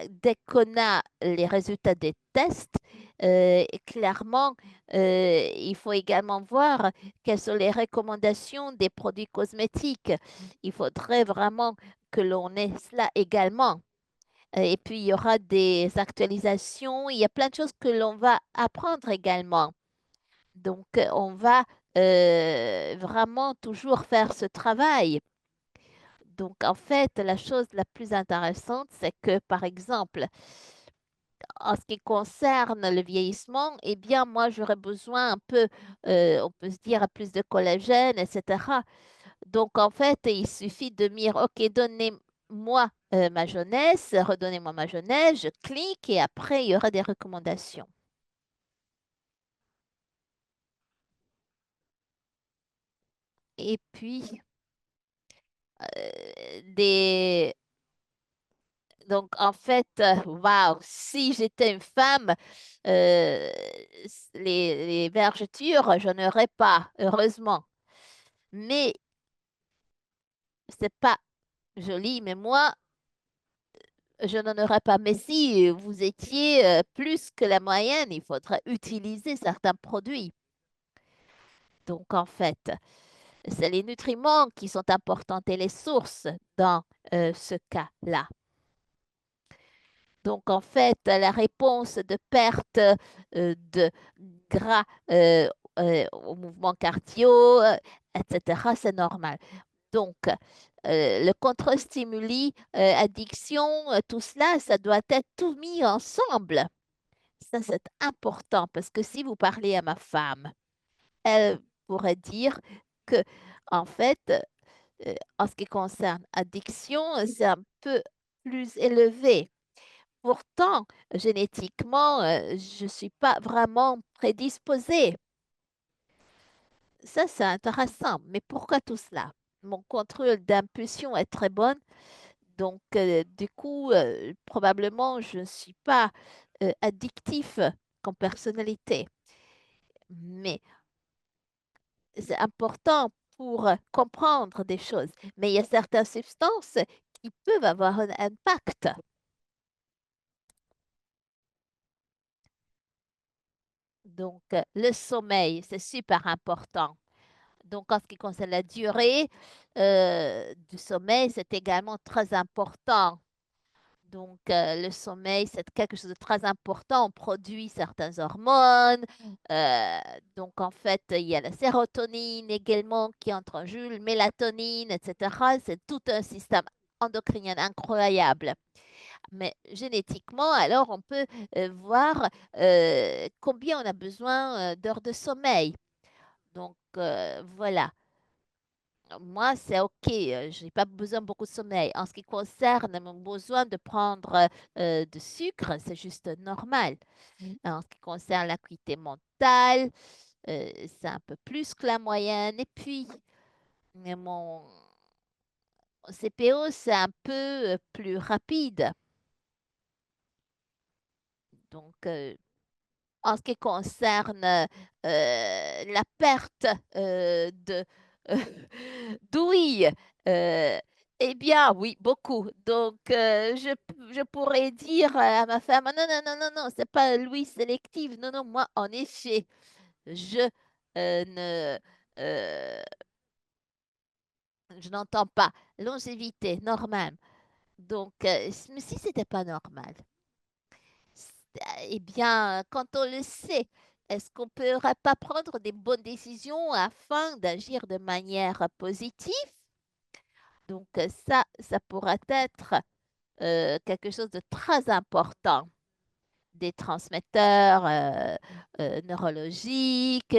Speaker 1: dès qu'on a les résultats des tests, clairement, il faut également voir quelles sont les recommandations des produits cosmétiques. Il faudrait vraiment que l'on ait cela également. Et puis, il y aura des actualisations. Il y a plein de choses que l'on va apprendre également. Donc, on va vraiment toujours faire ce travail. Donc, en fait, la chose la plus intéressante, c'est que, par exemple, en ce qui concerne le vieillissement, eh bien, moi, j'aurais besoin un peu, on peut se dire, plus de collagène, etc. Donc, en fait, il suffit de me dire, OK, donnez-moi ma jeunesse, redonnez-moi ma jeunesse, je clique et après, il y aura des recommandations. Et puis, des... Donc, en fait, waouh, si j'étais une femme, euh, les vergetures, je n'aurais pas, heureusement. Mais c'est pas joli, mais moi, je n'en aurais pas. Mais si vous étiez plus que la moyenne, il faudrait utiliser certains produits. Donc, en fait, c'est les nutriments qui sont importants et les sources dans ce cas-là. Donc, en fait, la réponse de perte de gras au mouvement cardio, etc., c'est normal. Donc, le contre-stimuli, addiction, tout cela, ça doit être tout mis ensemble. Ça, c'est important parce que si vous parlez à ma femme, elle pourrait dire que, en fait, en ce qui concerne addiction, c'est un peu plus élevé. Pourtant, génétiquement, je ne suis pas vraiment prédisposée. Ça, c'est intéressant. Mais pourquoi tout cela? Mon contrôle d'impulsion est très bon. Donc, du coup, probablement, je ne suis pas addictif comme personnalité. Mais c'est important pour comprendre des choses. Mais il y a certaines substances qui peuvent avoir un impact. Donc, le sommeil, c'est super important. Donc, en ce qui concerne la durée du sommeil, c'est également très important. Donc, le sommeil, c'est quelque chose de très important. On produit certaines hormones. Euh, donc, en fait, il y a la sérotonine également qui entre en jeu, le mélatonine, etc. C'est tout un système endocrinien incroyable. Mais génétiquement, alors, on peut voir combien on a besoin d'heures de sommeil. Donc, voilà. Moi, c'est OK. Je n'ai pas besoin de beaucoup de sommeil. En ce qui concerne mon besoin de prendre de sucre, c'est juste normal. En ce qui concerne l'acuité mentale, c'est un peu plus que la moyenne. Et puis, mon CPO, c'est un peu plus rapide. Donc, en ce qui concerne la perte de d'ouïe, eh bien, oui, beaucoup. Donc, je pourrais dire à ma femme, non, non, non, non, non, c'est pas l'ouïe sélective. Non, non, moi, en effet, je ne, euh, je n'entends pas. Longévité, normal. Donc, mais si c'était pas normal, eh bien, quand on le sait, est-ce qu'on ne pourrait pas prendre des bonnes décisions afin d'agir de manière positive? Donc, ça pourrait être quelque chose de très important. Des transmetteurs neurologiques,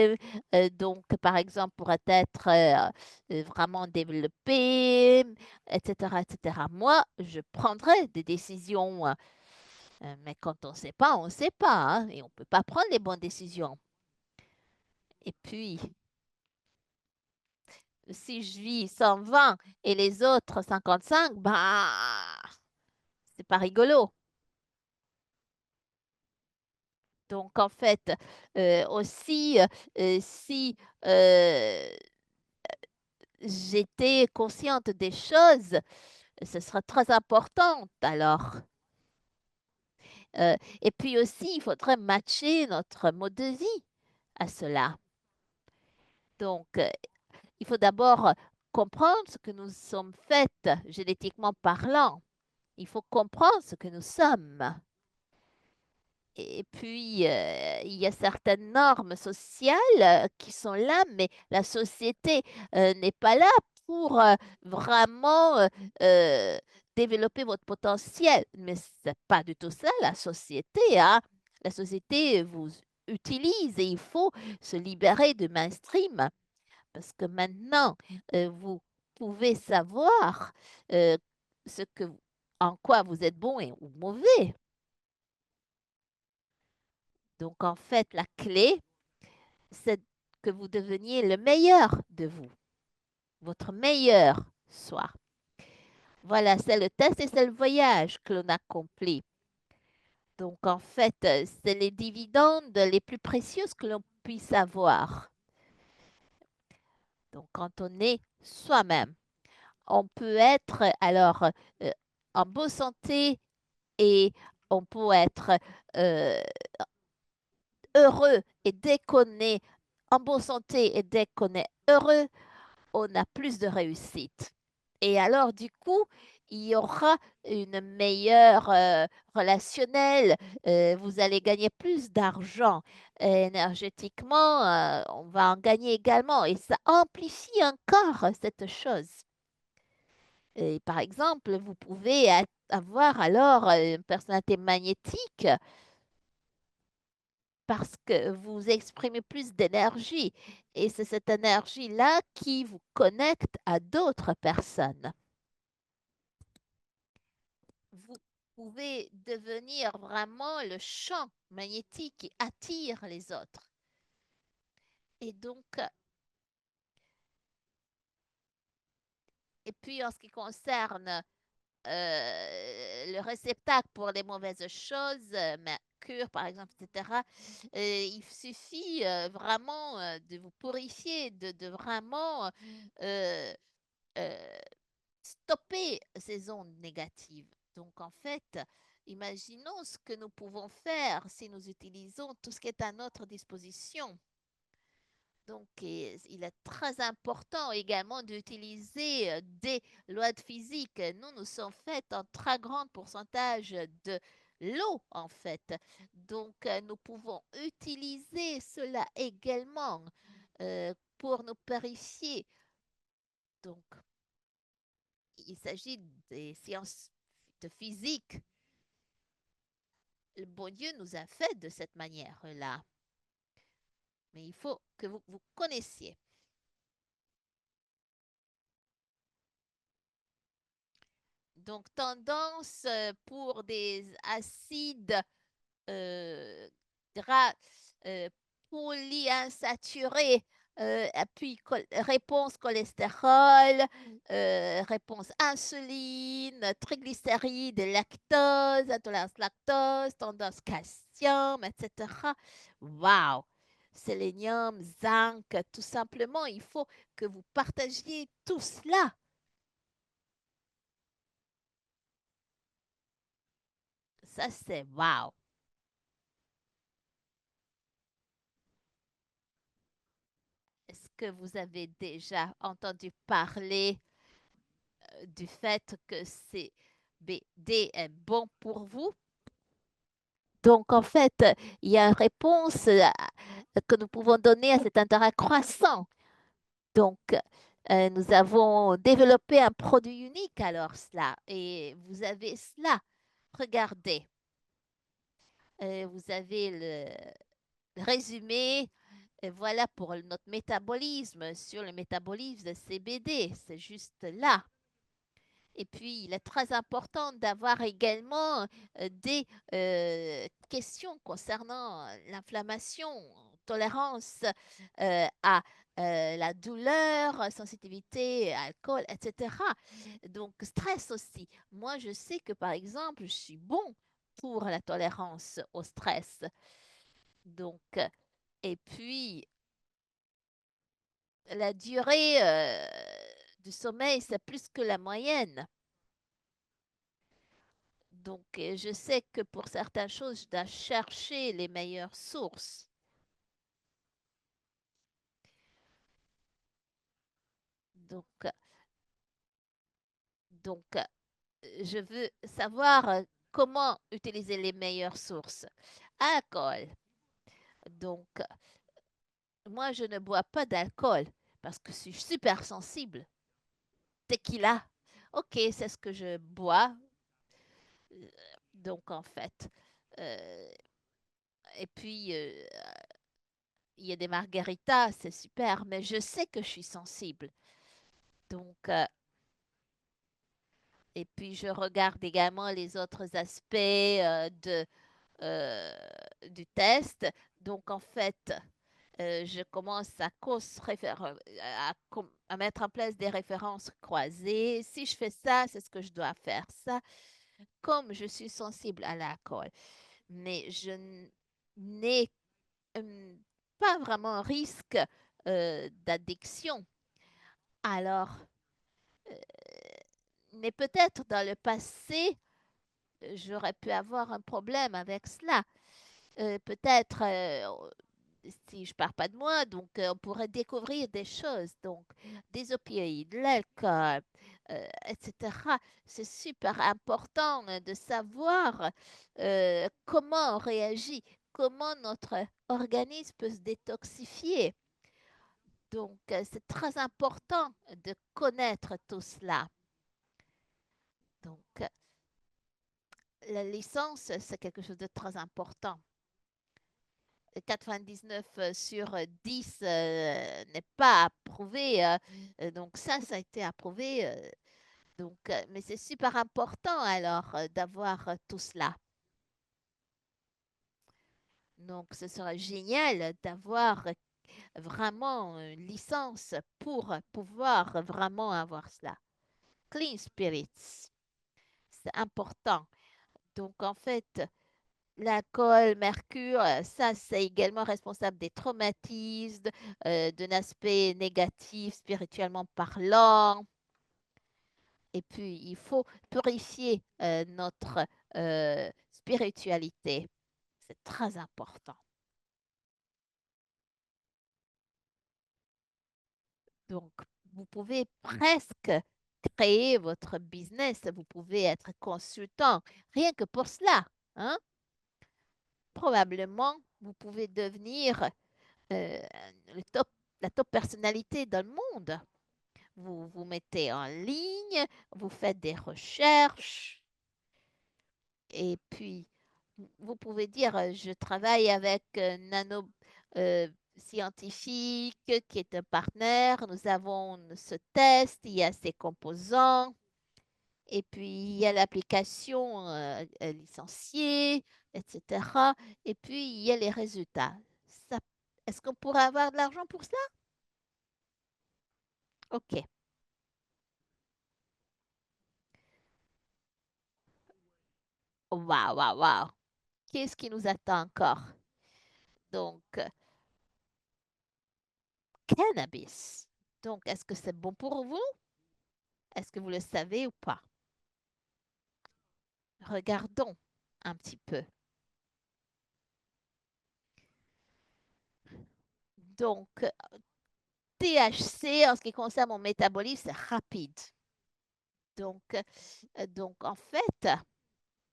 Speaker 1: donc par exemple, pourrait être vraiment développé, etc., etc. Moi, je prendrais des décisions, mais quand on ne sait pas, on ne sait pas, hein, et on ne peut pas prendre les bonnes décisions. Et puis, si je vis 120 et les autres 55, bah, c'est pas rigolo. Donc, en fait, aussi, si euh, j'étais consciente des choses, ce sera très important alors. Et puis aussi, il faudrait matcher notre mode de vie à cela. Donc, il faut d'abord comprendre ce que nous sommes faites génétiquement parlant. Il faut comprendre ce que nous sommes. Et puis, il y a certaines normes sociales qui sont là, mais la société n'est pas là pour vraiment euh, développer votre potentiel. Mais c'est pas du tout ça, la société, hein. La société vous utilise et il faut se libérer du mainstream parce que maintenant, vous pouvez savoir euh, ce que, en quoi vous êtes bon ou mauvais. Donc, en fait, la clé, c'est que vous deveniez le meilleur de vous, votre meilleur soi. Voilà, c'est le test et c'est le voyage que l'on accomplit. Donc, en fait, c'est les dividendes les plus précieuses que l'on puisse avoir. Donc, quand on est soi-même, on peut être alors euh, en bonne santé et on peut être euh, heureux et dès qu'on est en bonne santé et dès qu'on est heureux, on a plus de réussite. Et alors, du coup, il y aura une meilleure relationnelle. Vous allez gagner plus d'argent. Énergétiquement, on va en gagner également. Et ça amplifie encore cette chose. Et par exemple, vous pouvez avoir alors une personnalité magnétique parce que vous exprimez plus d'énergie. Et c'est cette énergie-là qui vous connecte à d'autres personnes. Vous pouvez devenir vraiment le champ magnétique qui attire les autres. Et donc, et puis en ce qui concerne le réceptacle pour les mauvaises choses, Mercure par exemple, etc., il suffit vraiment de vous purifier, de vraiment euh, euh, stopper ces ondes négatives. Donc, en fait, imaginons ce que nous pouvons faire si nous utilisons tout ce qui est à notre disposition. Donc, il est très important également d'utiliser des lois de physique. Nous sommes faits en très grand pourcentage de l'eau, en fait. Donc, nous pouvons utiliser cela également pour nous purifier. Donc, il s'agit des sciences de physique. Le bon Dieu nous a fait de cette manière-là. Mais il faut que vous connaissiez. Donc, tendance pour des acides gras euh, polyinsaturés, puis réponse cholestérol, réponse insuline, triglycérides, lactose, intolérance lactose, tendance calcium, etc. Waouh! Sélénium, zinc, tout simplement, il faut que vous partagiez tout cela. Ça, c'est waouh! Est-ce que vous avez déjà entendu parler du fait que CBD est bon pour vous? Donc, en fait, il y a une réponse que nous pouvons donner à cet intérêt croissant. Donc, nous avons développé un produit unique alors cela. Et vous avez cela. Regardez, vous avez le résumé. Et voilà pour notre métabolisme, sur le métabolisme de CBD. C'est juste là. Et puis, il est très important d'avoir également des questions concernant l'inflammation, tolérance à la douleur, sensibilité à l'alcool, etc. Donc, stress aussi. Moi, je sais que, par exemple, je suis bon pour la tolérance au stress. Donc, et puis, la durée du sommeil, c'est plus que la moyenne. Donc, je sais que pour certaines choses, je dois chercher les meilleures sources. Donc, donc je veux savoir comment utiliser les meilleures sources. Alcool. Donc, moi, je ne bois pas d'alcool parce que je suis super sensible. Tequila. Ok, c'est ce que je bois. Euh, Donc, en fait. euh, et puis, il y a des margaritas, c'est super, mais je sais que je suis sensible. Donc, et puis, je regarde également les autres aspects euh, du test. Donc, en fait, je commence à mettre en place des références croisées. Si je fais ça, c'est ce que je dois faire. Ça, comme je suis sensible à l'alcool, mais je n'ai euh, pas vraiment un risque d'addiction. Alors, euh, mais peut-être dans le passé, j'aurais pu avoir un problème avec cela. Peut-être si je pars pas de moi, donc on pourrait découvrir des choses, donc des opioïdes, l'alcool, etc. C'est super important de savoir comment on réagit, comment notre organisme peut se détoxifier. Donc, c'est très important de connaître tout cela. Donc, la licence, c'est quelque chose de très important. 99 sur 10 n'est pas approuvé. Donc ça a été approuvé. Donc, mais c'est super important alors d'avoir tout cela. Donc, ce serait génial d'avoir vraiment une licence pour pouvoir vraiment avoir cela. Clean Spirits, c'est important. Donc, en fait, l'alcool, mercure, ça, c'est également responsable des traumatismes, d'un aspect négatif spirituellement parlant. Et puis, il faut purifier notre spiritualité. C'est très important. Donc, vous pouvez presque créer votre business. Vous pouvez être consultant, rien que pour cela. Hein? Probablement, vous pouvez devenir euh, le top, la top personnalité dans le monde. Vous vous mettez en ligne, vous faites des recherches et puis vous pouvez dire je travaille avec Nano Scientifique qui est un partenaire. Nous avons ce test, il y a ces composants et puis il y a l'application licenciée, etc. Et puis il y a les résultats. Ça, est-ce qu'on pourrait avoir de l'argent pour ça? OK. Waouh, waouh, waouh. Qu'est-ce qui nous attend encore? Donc, cannabis. Donc, est-ce que c'est bon pour vous? Est-ce que vous le savez ou pas? Regardons un petit peu. Donc, THC, en ce qui concerne mon métabolisme, c'est rapide. Donc, en fait,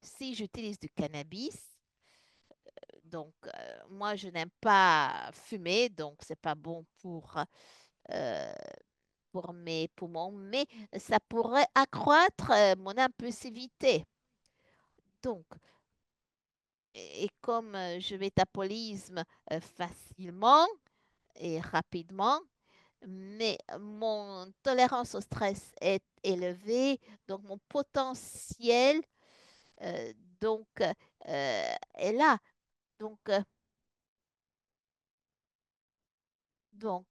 Speaker 1: si j'utilise du cannabis, donc moi, je n'aime pas fumer, donc c'est pas bon euh, pour mes poumons, mais ça pourrait accroître mon impulsivité. Donc, et comme je métabolise facilement et rapidement, mais mon tolérance au stress est élevée, donc mon potentiel euh, donc est là. Donc, donc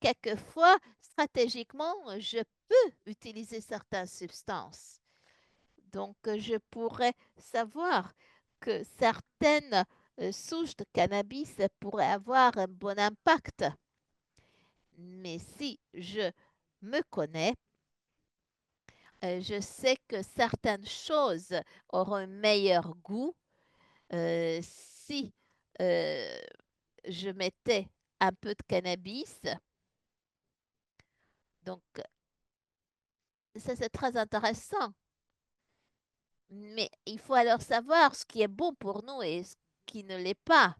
Speaker 1: quelquefois, stratégiquement, je peux utiliser certaines substances. Donc, je pourrais savoir que certaines souches de cannabis pourraient avoir un bon impact. Mais si je me connais, je sais que certaines choses auront un meilleur goût si euh, je mettais un peu de cannabis. Donc, ça, c'est très intéressant. Mais il faut alors savoir ce qui est bon pour nous et ce qui ne l'est pas.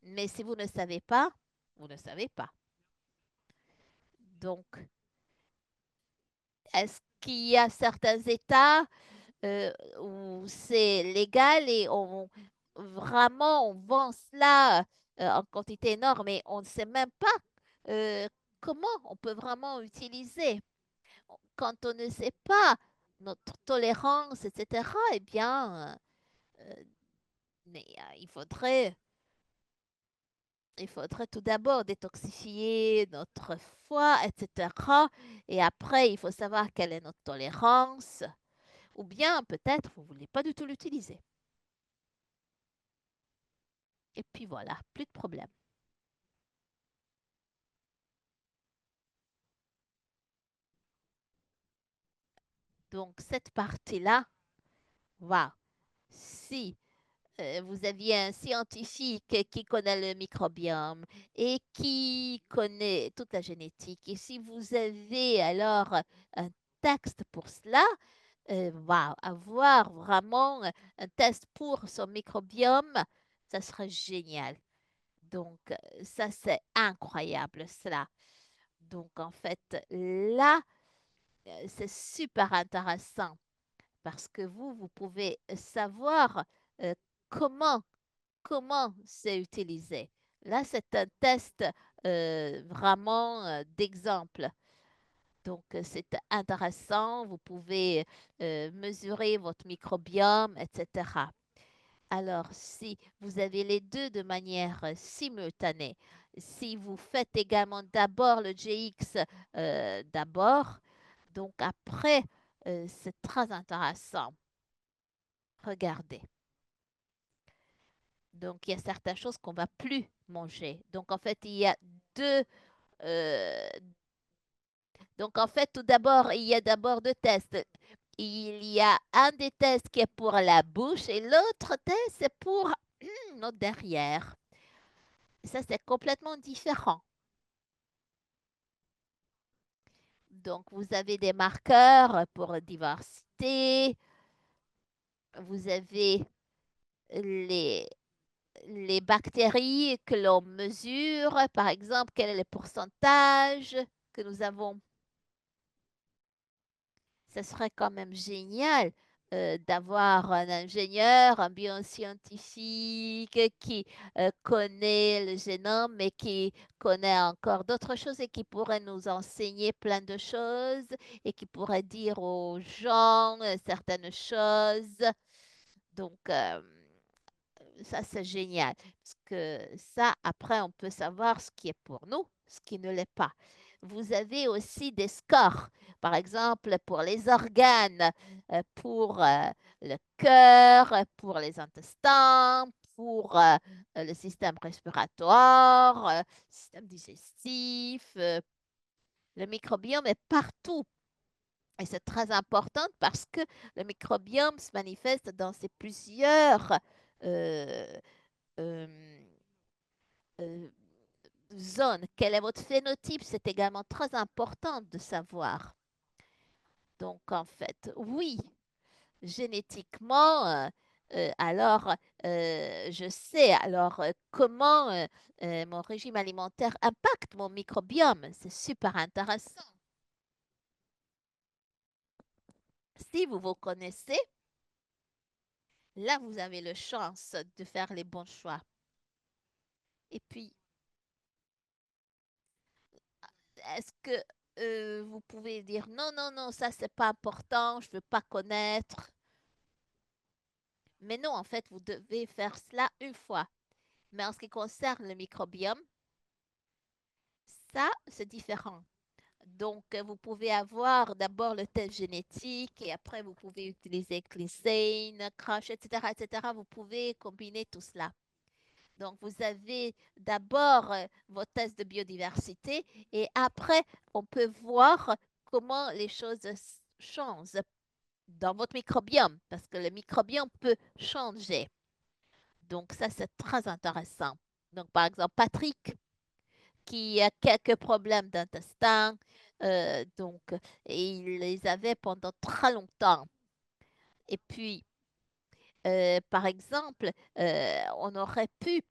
Speaker 1: Mais si vous ne savez pas, vous ne savez pas. Donc, est-ce qu'il y a certains États où c'est légal et vraiment on vend cela en quantité énorme et on ne sait même pas euh, comment on peut vraiment utiliser. Quand on ne sait pas notre tolérance, etc., eh bien, mais, il faudrait tout d'abord détoxifier notre foie, etc. Et après, il faut savoir quelle est notre tolérance. Ou bien, peut-être, vous ne voulez pas du tout l'utiliser. Et puis voilà, plus de problème. Donc, cette partie-là, waouh, si vous aviez un scientifique qui connaît le microbiome et qui connaît toute la génétique, et si vous avez alors un texte pour cela, waouh, avoir vraiment un test pour son microbiome, ça serait génial. Donc, ça, c'est incroyable, cela. Donc, en fait, là, c'est super intéressant parce que vous pouvez savoir euh, comment, comment c'est utilisé. Là, c'est un test vraiment d'exemple. Donc, c'est intéressant. Vous pouvez mesurer votre microbiome, etc. Alors, si vous avez les deux de manière simultanée, si vous faites également d'abord le GX d'abord, donc après, c'est très intéressant. Regardez. Donc, il y a certaines choses qu'on va plus manger. Donc, en fait, il y a deux. euh, donc, en fait, tout d'abord, il y a d'abord deux tests. Il y a un des tests qui est pour la bouche et l'autre test, c'est pour notre derrière. Ça, c'est complètement différent. Donc, vous avez des marqueurs pour diversité. Vous avez les, les bactéries que l'on mesure. Par exemple, quel est le pourcentage que nous avons. Ce serait quand même génial d'avoir un ingénieur, un bioscientifique qui connaît le génome, mais qui connaît encore d'autres choses et qui pourrait nous enseigner plein de choses et qui pourrait dire aux gens certaines choses. Donc, ça, c'est génial. Parce que ça, après, on peut savoir ce qui est pour nous, ce qui ne l'est pas. Vous avez aussi des scores, par exemple, pour les organes, pour le cœur, pour les intestins, pour le système respiratoire, système digestif. Le microbiome est partout. Et c'est très important parce que le microbiome se manifeste dans ces plusieurs euh, euh, euh, zone. Quel est votre phénotype? C'est également très important de savoir. Donc, en fait, oui, génétiquement, alors, je sais alors comment mon régime alimentaire impacte mon microbiome. C'est super intéressant. Si vous vous connaissez, là, vous avez la chance de faire les bons choix. Et puis, est-ce que vous pouvez dire non, non, non, ça, c'est pas important, je veux pas connaître. Mais non, en fait, vous devez faire cela une fois. Mais en ce qui concerne le microbiome, ça, c'est différent. Donc, vous pouvez avoir d'abord le test génétique et après, vous pouvez utiliser Clisane, Crush, etc., etc. Vous pouvez combiner tout cela. Donc, vous avez d'abord vos tests de biodiversité et après, on peut voir comment les choses changent dans votre microbiome parce que le microbiome peut changer. Donc, ça, c'est très intéressant. Donc, par exemple, Patrick, qui a quelques problèmes d'intestin, Donc, et il les avait pendant très longtemps. Et puis, par exemple, on aurait pu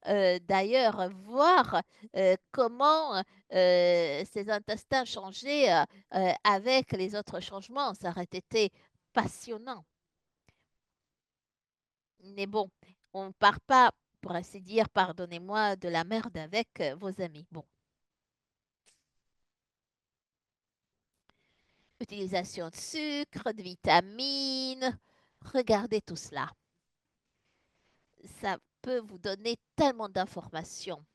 Speaker 1: d'ailleurs voir comment ses intestins changeaient avec les autres changements. Ça aurait été passionnant. Mais bon, on ne part pas, pour ainsi dire, pardonnez-moi, de la merde avec vos amis. Bon, utilisation de sucre, de vitamines, regardez tout cela. Ça peut vous donner tellement d'informations.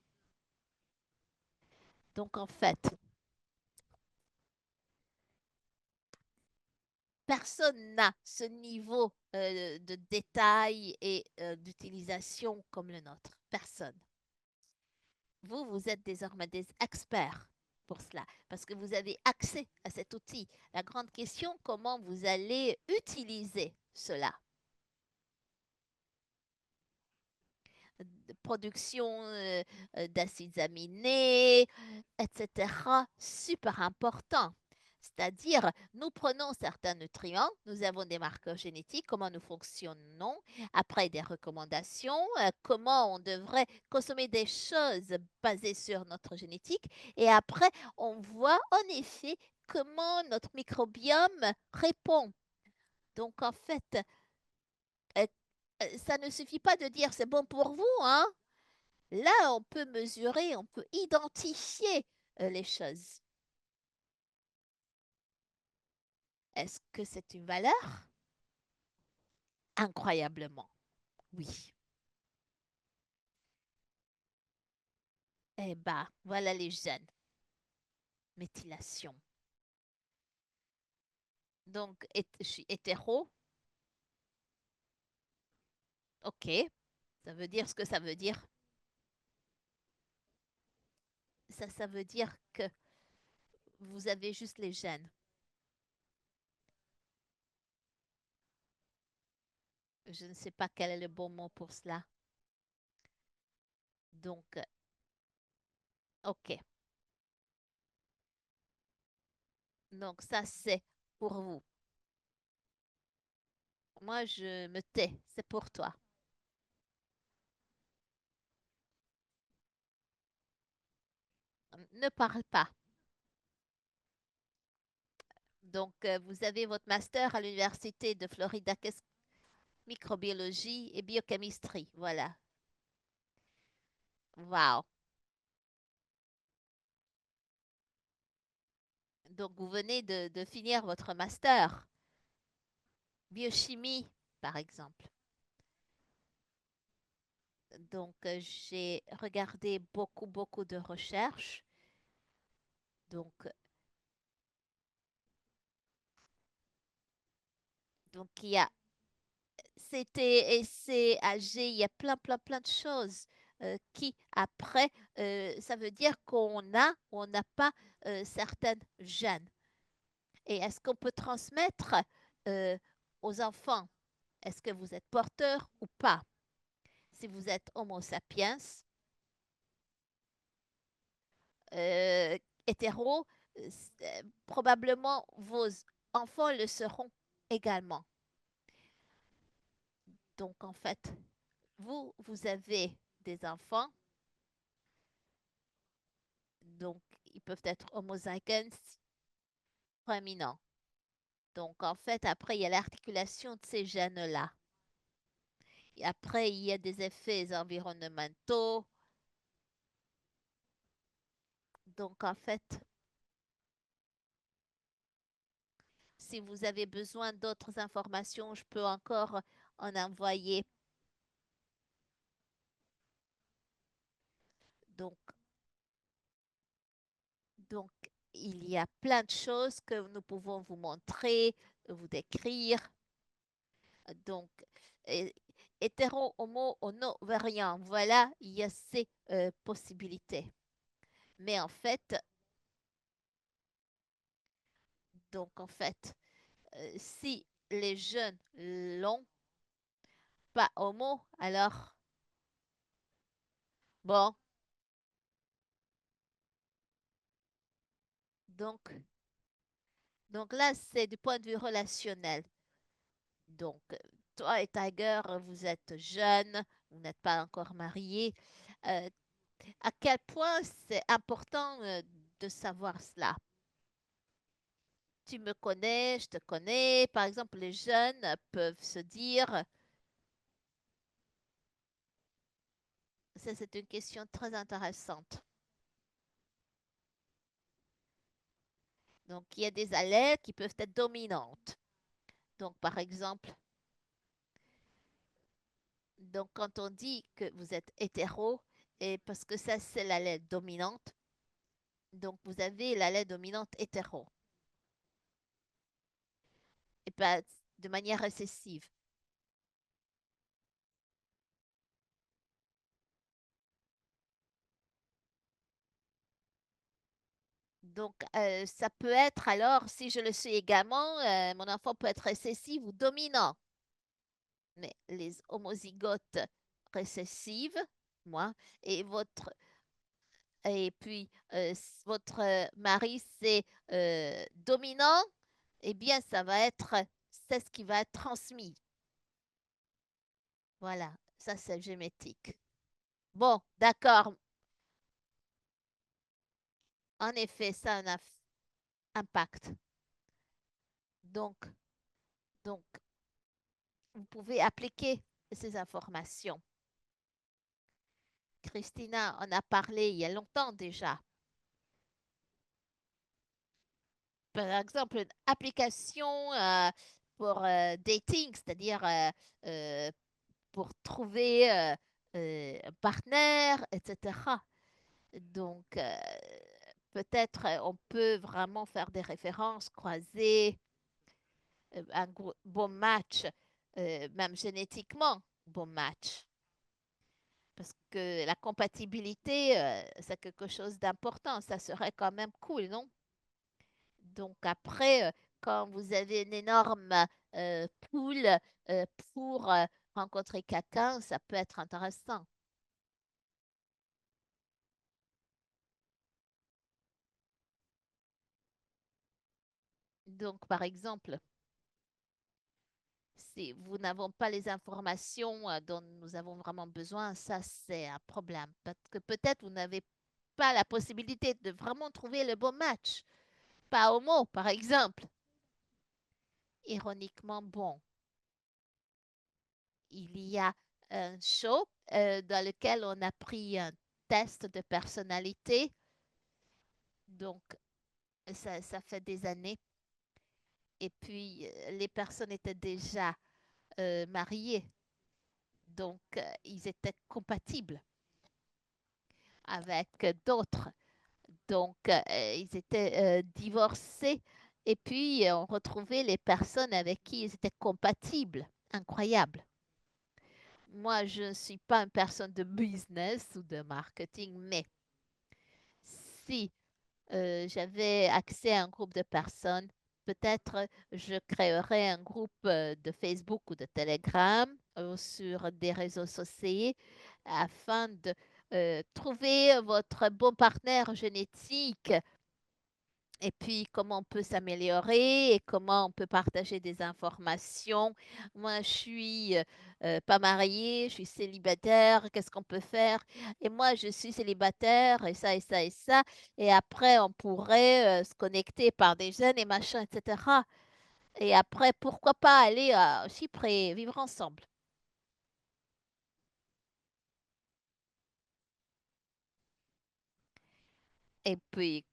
Speaker 1: Donc en fait, personne n'a ce niveau de détail et d'utilisation comme le nôtre. Personne. Vous, vous êtes désormais des experts pour cela, parce que vous avez accès à cet outil. La grande question, comment vous allez utiliser cela? Production d'acides aminés, etc. Super important. C'est-à-dire, nous prenons certains nutriments, nous avons des marqueurs génétiques, comment nous fonctionnons, après des recommandations, comment on devrait consommer des choses basées sur notre génétique, et après, on voit en effet comment notre microbiome répond. Donc, en fait, euh, ça ne suffit pas de dire c'est bon pour vous, hein? Là, on peut mesurer, on peut identifier les choses. Est-ce que c'est une valeur? Incroyablement, oui. Eh ben, voilà les gènes. Méthylation. Donc, je suis hétéro. OK. Ça veut dire ce que ça veut dire. Ça veut dire que vous avez juste les gènes. Je ne sais pas quel est le bon mot pour cela. Donc, OK. Donc, ça, c'est pour vous. Moi, je me tais. C'est pour toi. Ne parle pas. Donc, vous avez votre master à l'Université de Florida, microbiologie et biochimie. Voilà. Wow. Donc, vous venez de finir votre master. Biochimie, par exemple. Donc, j'ai regardé beaucoup, beaucoup de recherches. Donc, il y a CT, essai, AG, il y a plein, plein, plein de choses qui, après, ça veut dire qu'on a ou on n'a pas certaines gènes. Et est-ce qu'on peut transmettre euh, aux enfants? Est-ce que vous êtes porteur ou pas? Si vous êtes Homo sapiens, euh, hétéro, probablement vos enfants le seront également. Donc, en fait, vous avez des enfants, donc ils peuvent être homozygotes proéminents. Donc, en fait, après, il y a l'articulation de ces gènes-là. Et après, il y a des effets environnementaux. Donc, en fait, si vous avez besoin d'autres informations, je peux encore en envoyer. Donc, donc, il y a plein de choses que nous pouvons vous montrer, vous décrire. Donc, euh, hétéro, homo, ono, variant, voilà, il y a ces possibilités. Mais en fait, si les jeunes l'ont pas homo, alors bon, Donc, donc là, c'est du point de vue relationnel. Donc, toi et Tiger, vous êtes jeunes, vous n'êtes pas encore mariés. Euh, à quel point c'est important de savoir cela? Tu me connais, je te connais. Par exemple, les jeunes peuvent se dire, ça c'est une question très intéressante. Donc, il y a des allées qui peuvent être dominantes. Donc, par exemple, donc quand on dit que vous êtes hétéro, et parce que ça c'est l'allée dominante, donc vous avez l'allée dominante hétéro, et pas de manière récessive. Donc, ça peut être alors, si je le suis également, mon enfant peut être récessif ou dominant. Mais les homozygotes récessives, moi, et votre mari, c'est dominant, eh bien, c'est ce qui va être transmis. Voilà, ça c'est génétique. Bon, d'accord. En effet, ça a un impact. Donc, donc, vous pouvez appliquer ces informations. Christina en a parlé il y a longtemps déjà. Par exemple, une application pour dating, c'est-à-dire euh, pour trouver un partenaire, etc. Donc, peut-être on peut vraiment faire des références, croiser bon match, même génétiquement, bon match. Parce que la compatibilité, c'est quelque chose d'important. Ça serait quand même cool, non? Donc après, quand vous avez une énorme pool euh, pour rencontrer quelqu'un, ça peut être intéressant. Donc, par exemple, si vous n'avons pas les informations dont nous avons vraiment besoin, ça c'est un problème. Parce que peut-être vous n'avez pas la possibilité de vraiment trouver le bon match. Pas homo, par exemple. Ironiquement, bon, il y a un show dans lequel on a pris un test de personnalité. Donc, ça fait des années. Et puis, les personnes étaient déjà mariées. Donc, ils étaient compatibles avec d'autres. Donc, ils étaient divorcés. Et puis, on retrouvait les personnes avec qui ils étaient compatibles. Incroyable. Moi, je ne suis pas une personne de business ou de marketing, mais si j'avais accès à un groupe de personnes, peut-être je créerais un groupe de Facebook ou de Telegram sur des réseaux sociaux afin de trouver votre bon partenaire génétique et puis comment on peut s'améliorer et comment on peut partager des informations. Moi, je suis pas mariée, je suis célibataire, qu'est-ce qu'on peut faire? Et moi, je suis célibataire et ça et ça et ça. Et après, on pourrait se connecter par des jeunes et machin, etc. Et après, pourquoi pas aller à Chypre et vivre ensemble? Et puis,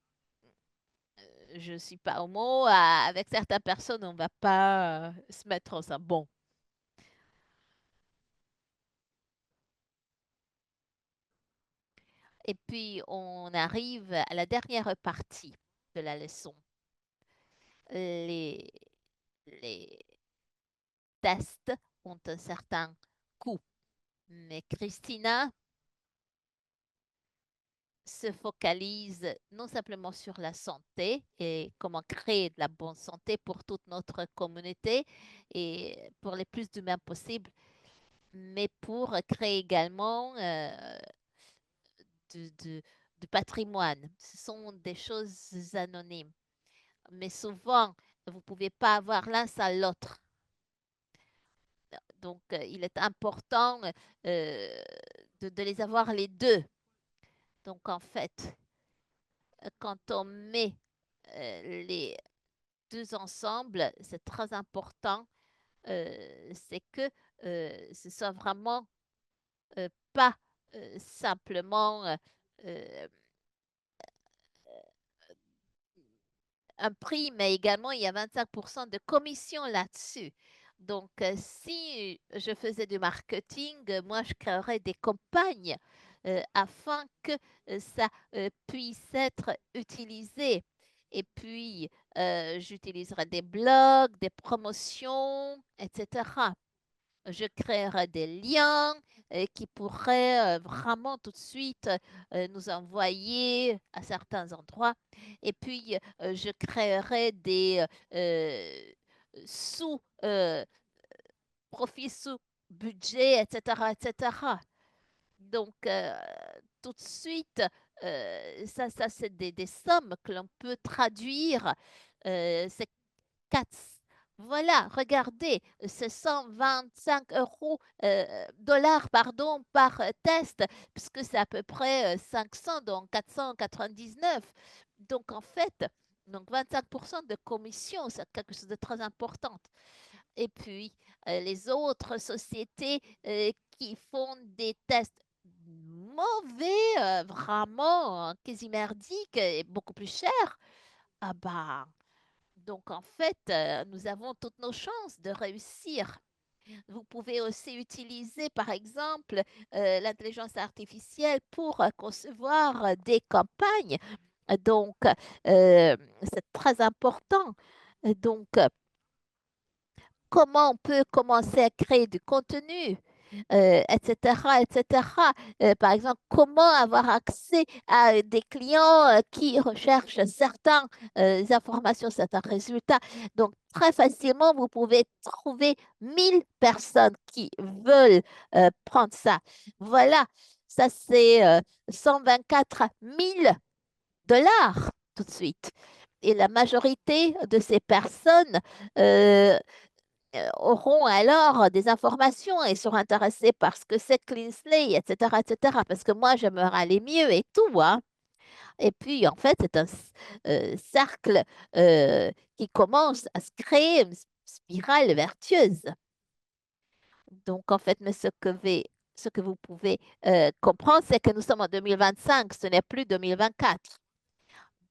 Speaker 1: je suis pas homo, avec certaines personnes, on va pas se mettre ensemble. Bon. Et puis, on arrive à la dernière partie de la leçon. Les, les tests ont un certain coût. Mais Christina se focalise non simplement sur la santé et comment créer de la bonne santé pour toute notre communauté et pour les plus d'humains possible, mais pour créer également du patrimoine. Ce sont des choses anonymes. Mais souvent, vous ne pouvez pas avoir l'un sans l'autre. Donc, il est important de les avoir les deux. Donc, en fait, quand on met les deux ensemble, c'est très important. C'est que ce soit vraiment pas simplement euh, un prix, mais également il y a 25% de commission là-dessus. Donc, si je faisais du marketing, moi, je créerais des campagnes afin que ça puisse être utilisé. Et puis, j'utiliserai des blogs, des promotions, etc. Je créerai des liens qui pourraient vraiment tout de suite nous envoyer à certains endroits. Et puis, je créerai des sous profits sous budget, etc., etc. Donc, tout de suite, ça c'est des sommes que l'on peut traduire. C'est 4. Voilà, regardez, c'est 125 euros, dollars, pardon, par test, puisque c'est à peu près 500, donc 499. Donc, en fait, donc 25% de commission, c'est quelque chose de très important. Et puis, les autres sociétés qui font des tests mauvais, vraiment quasi merdiques et beaucoup plus chers, ah bah, donc, en fait, nous avons toutes nos chances de réussir. Vous pouvez aussi utiliser, par exemple, l'intelligence artificielle pour concevoir des campagnes. Donc, c'est très important. Donc, comment on peut commencer à créer du contenu, etc., etc. Par exemple, comment avoir accès à des clients qui recherchent certaines informations, certains résultats. Donc, très facilement, vous pouvez trouver 1000 personnes qui veulent prendre ça. Voilà, ça c'est 124 000 dollars tout de suite. Et la majorité de ces personnes euh, auront alors des informations et seront intéressés par ce que c'est Cleansley, etc., etc. Parce que moi, j'aimerais aller mieux et tout, hein. Et puis, en fait, c'est un cercle qui commence à se créer, une spirale vertueuse. Donc, en fait, mais ce que vous pouvez comprendre, c'est que nous sommes en 2025, ce n'est plus 2024.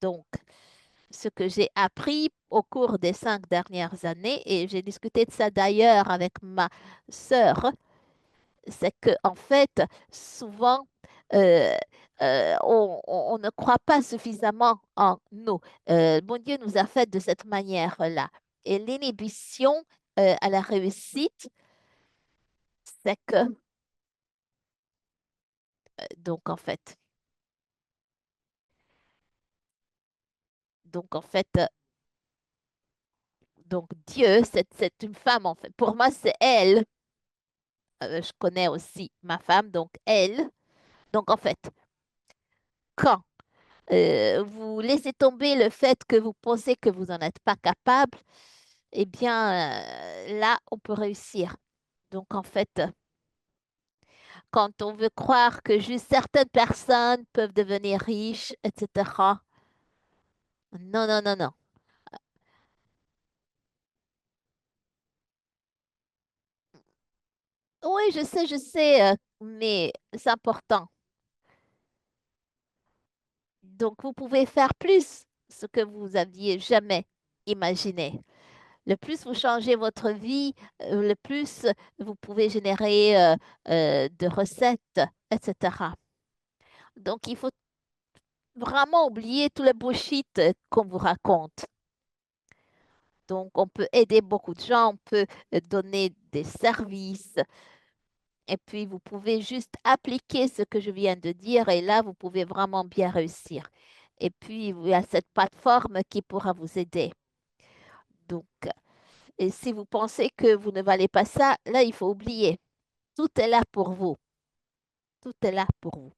Speaker 1: Donc, ce que j'ai appris au cours des 5 dernières années, et j'ai discuté de ça d'ailleurs avec ma sœur, c'est que en fait, souvent, euh, on ne croit pas suffisamment en nous. Bon Dieu nous a fait de cette manière-là. Et l'inhibition à la réussite, c'est que, donc en fait, donc en fait, donc Dieu, c'est une femme en fait. Pour moi, c'est elle. Je connais aussi ma femme, donc elle. Donc en fait, quand vous laissez tomber le fait que vous pensez que vous n'en êtes pas capable, eh bien, là, on peut réussir. Donc, en fait, quand on veut croire que juste certaines personnes peuvent devenir riches, etc., non, non, non, non. Oui, je sais, mais c'est important. Donc, vous pouvez faire plus ce que vous aviez jamais imaginé. Le plus vous changez votre vie, le plus vous pouvez générer de recettes, etc. Donc, il faut vraiment oublier tout le bullshit qu'on vous raconte. Donc, on peut aider beaucoup de gens, on peut donner des services, et puis vous pouvez juste appliquer ce que je viens de dire, et là, vous pouvez vraiment bien réussir. Et puis, il y a cette plateforme qui pourra vous aider. Donc, et si vous pensez que vous ne valez pas ça, là, il faut oublier. Tout est là pour vous. Tout est là pour vous.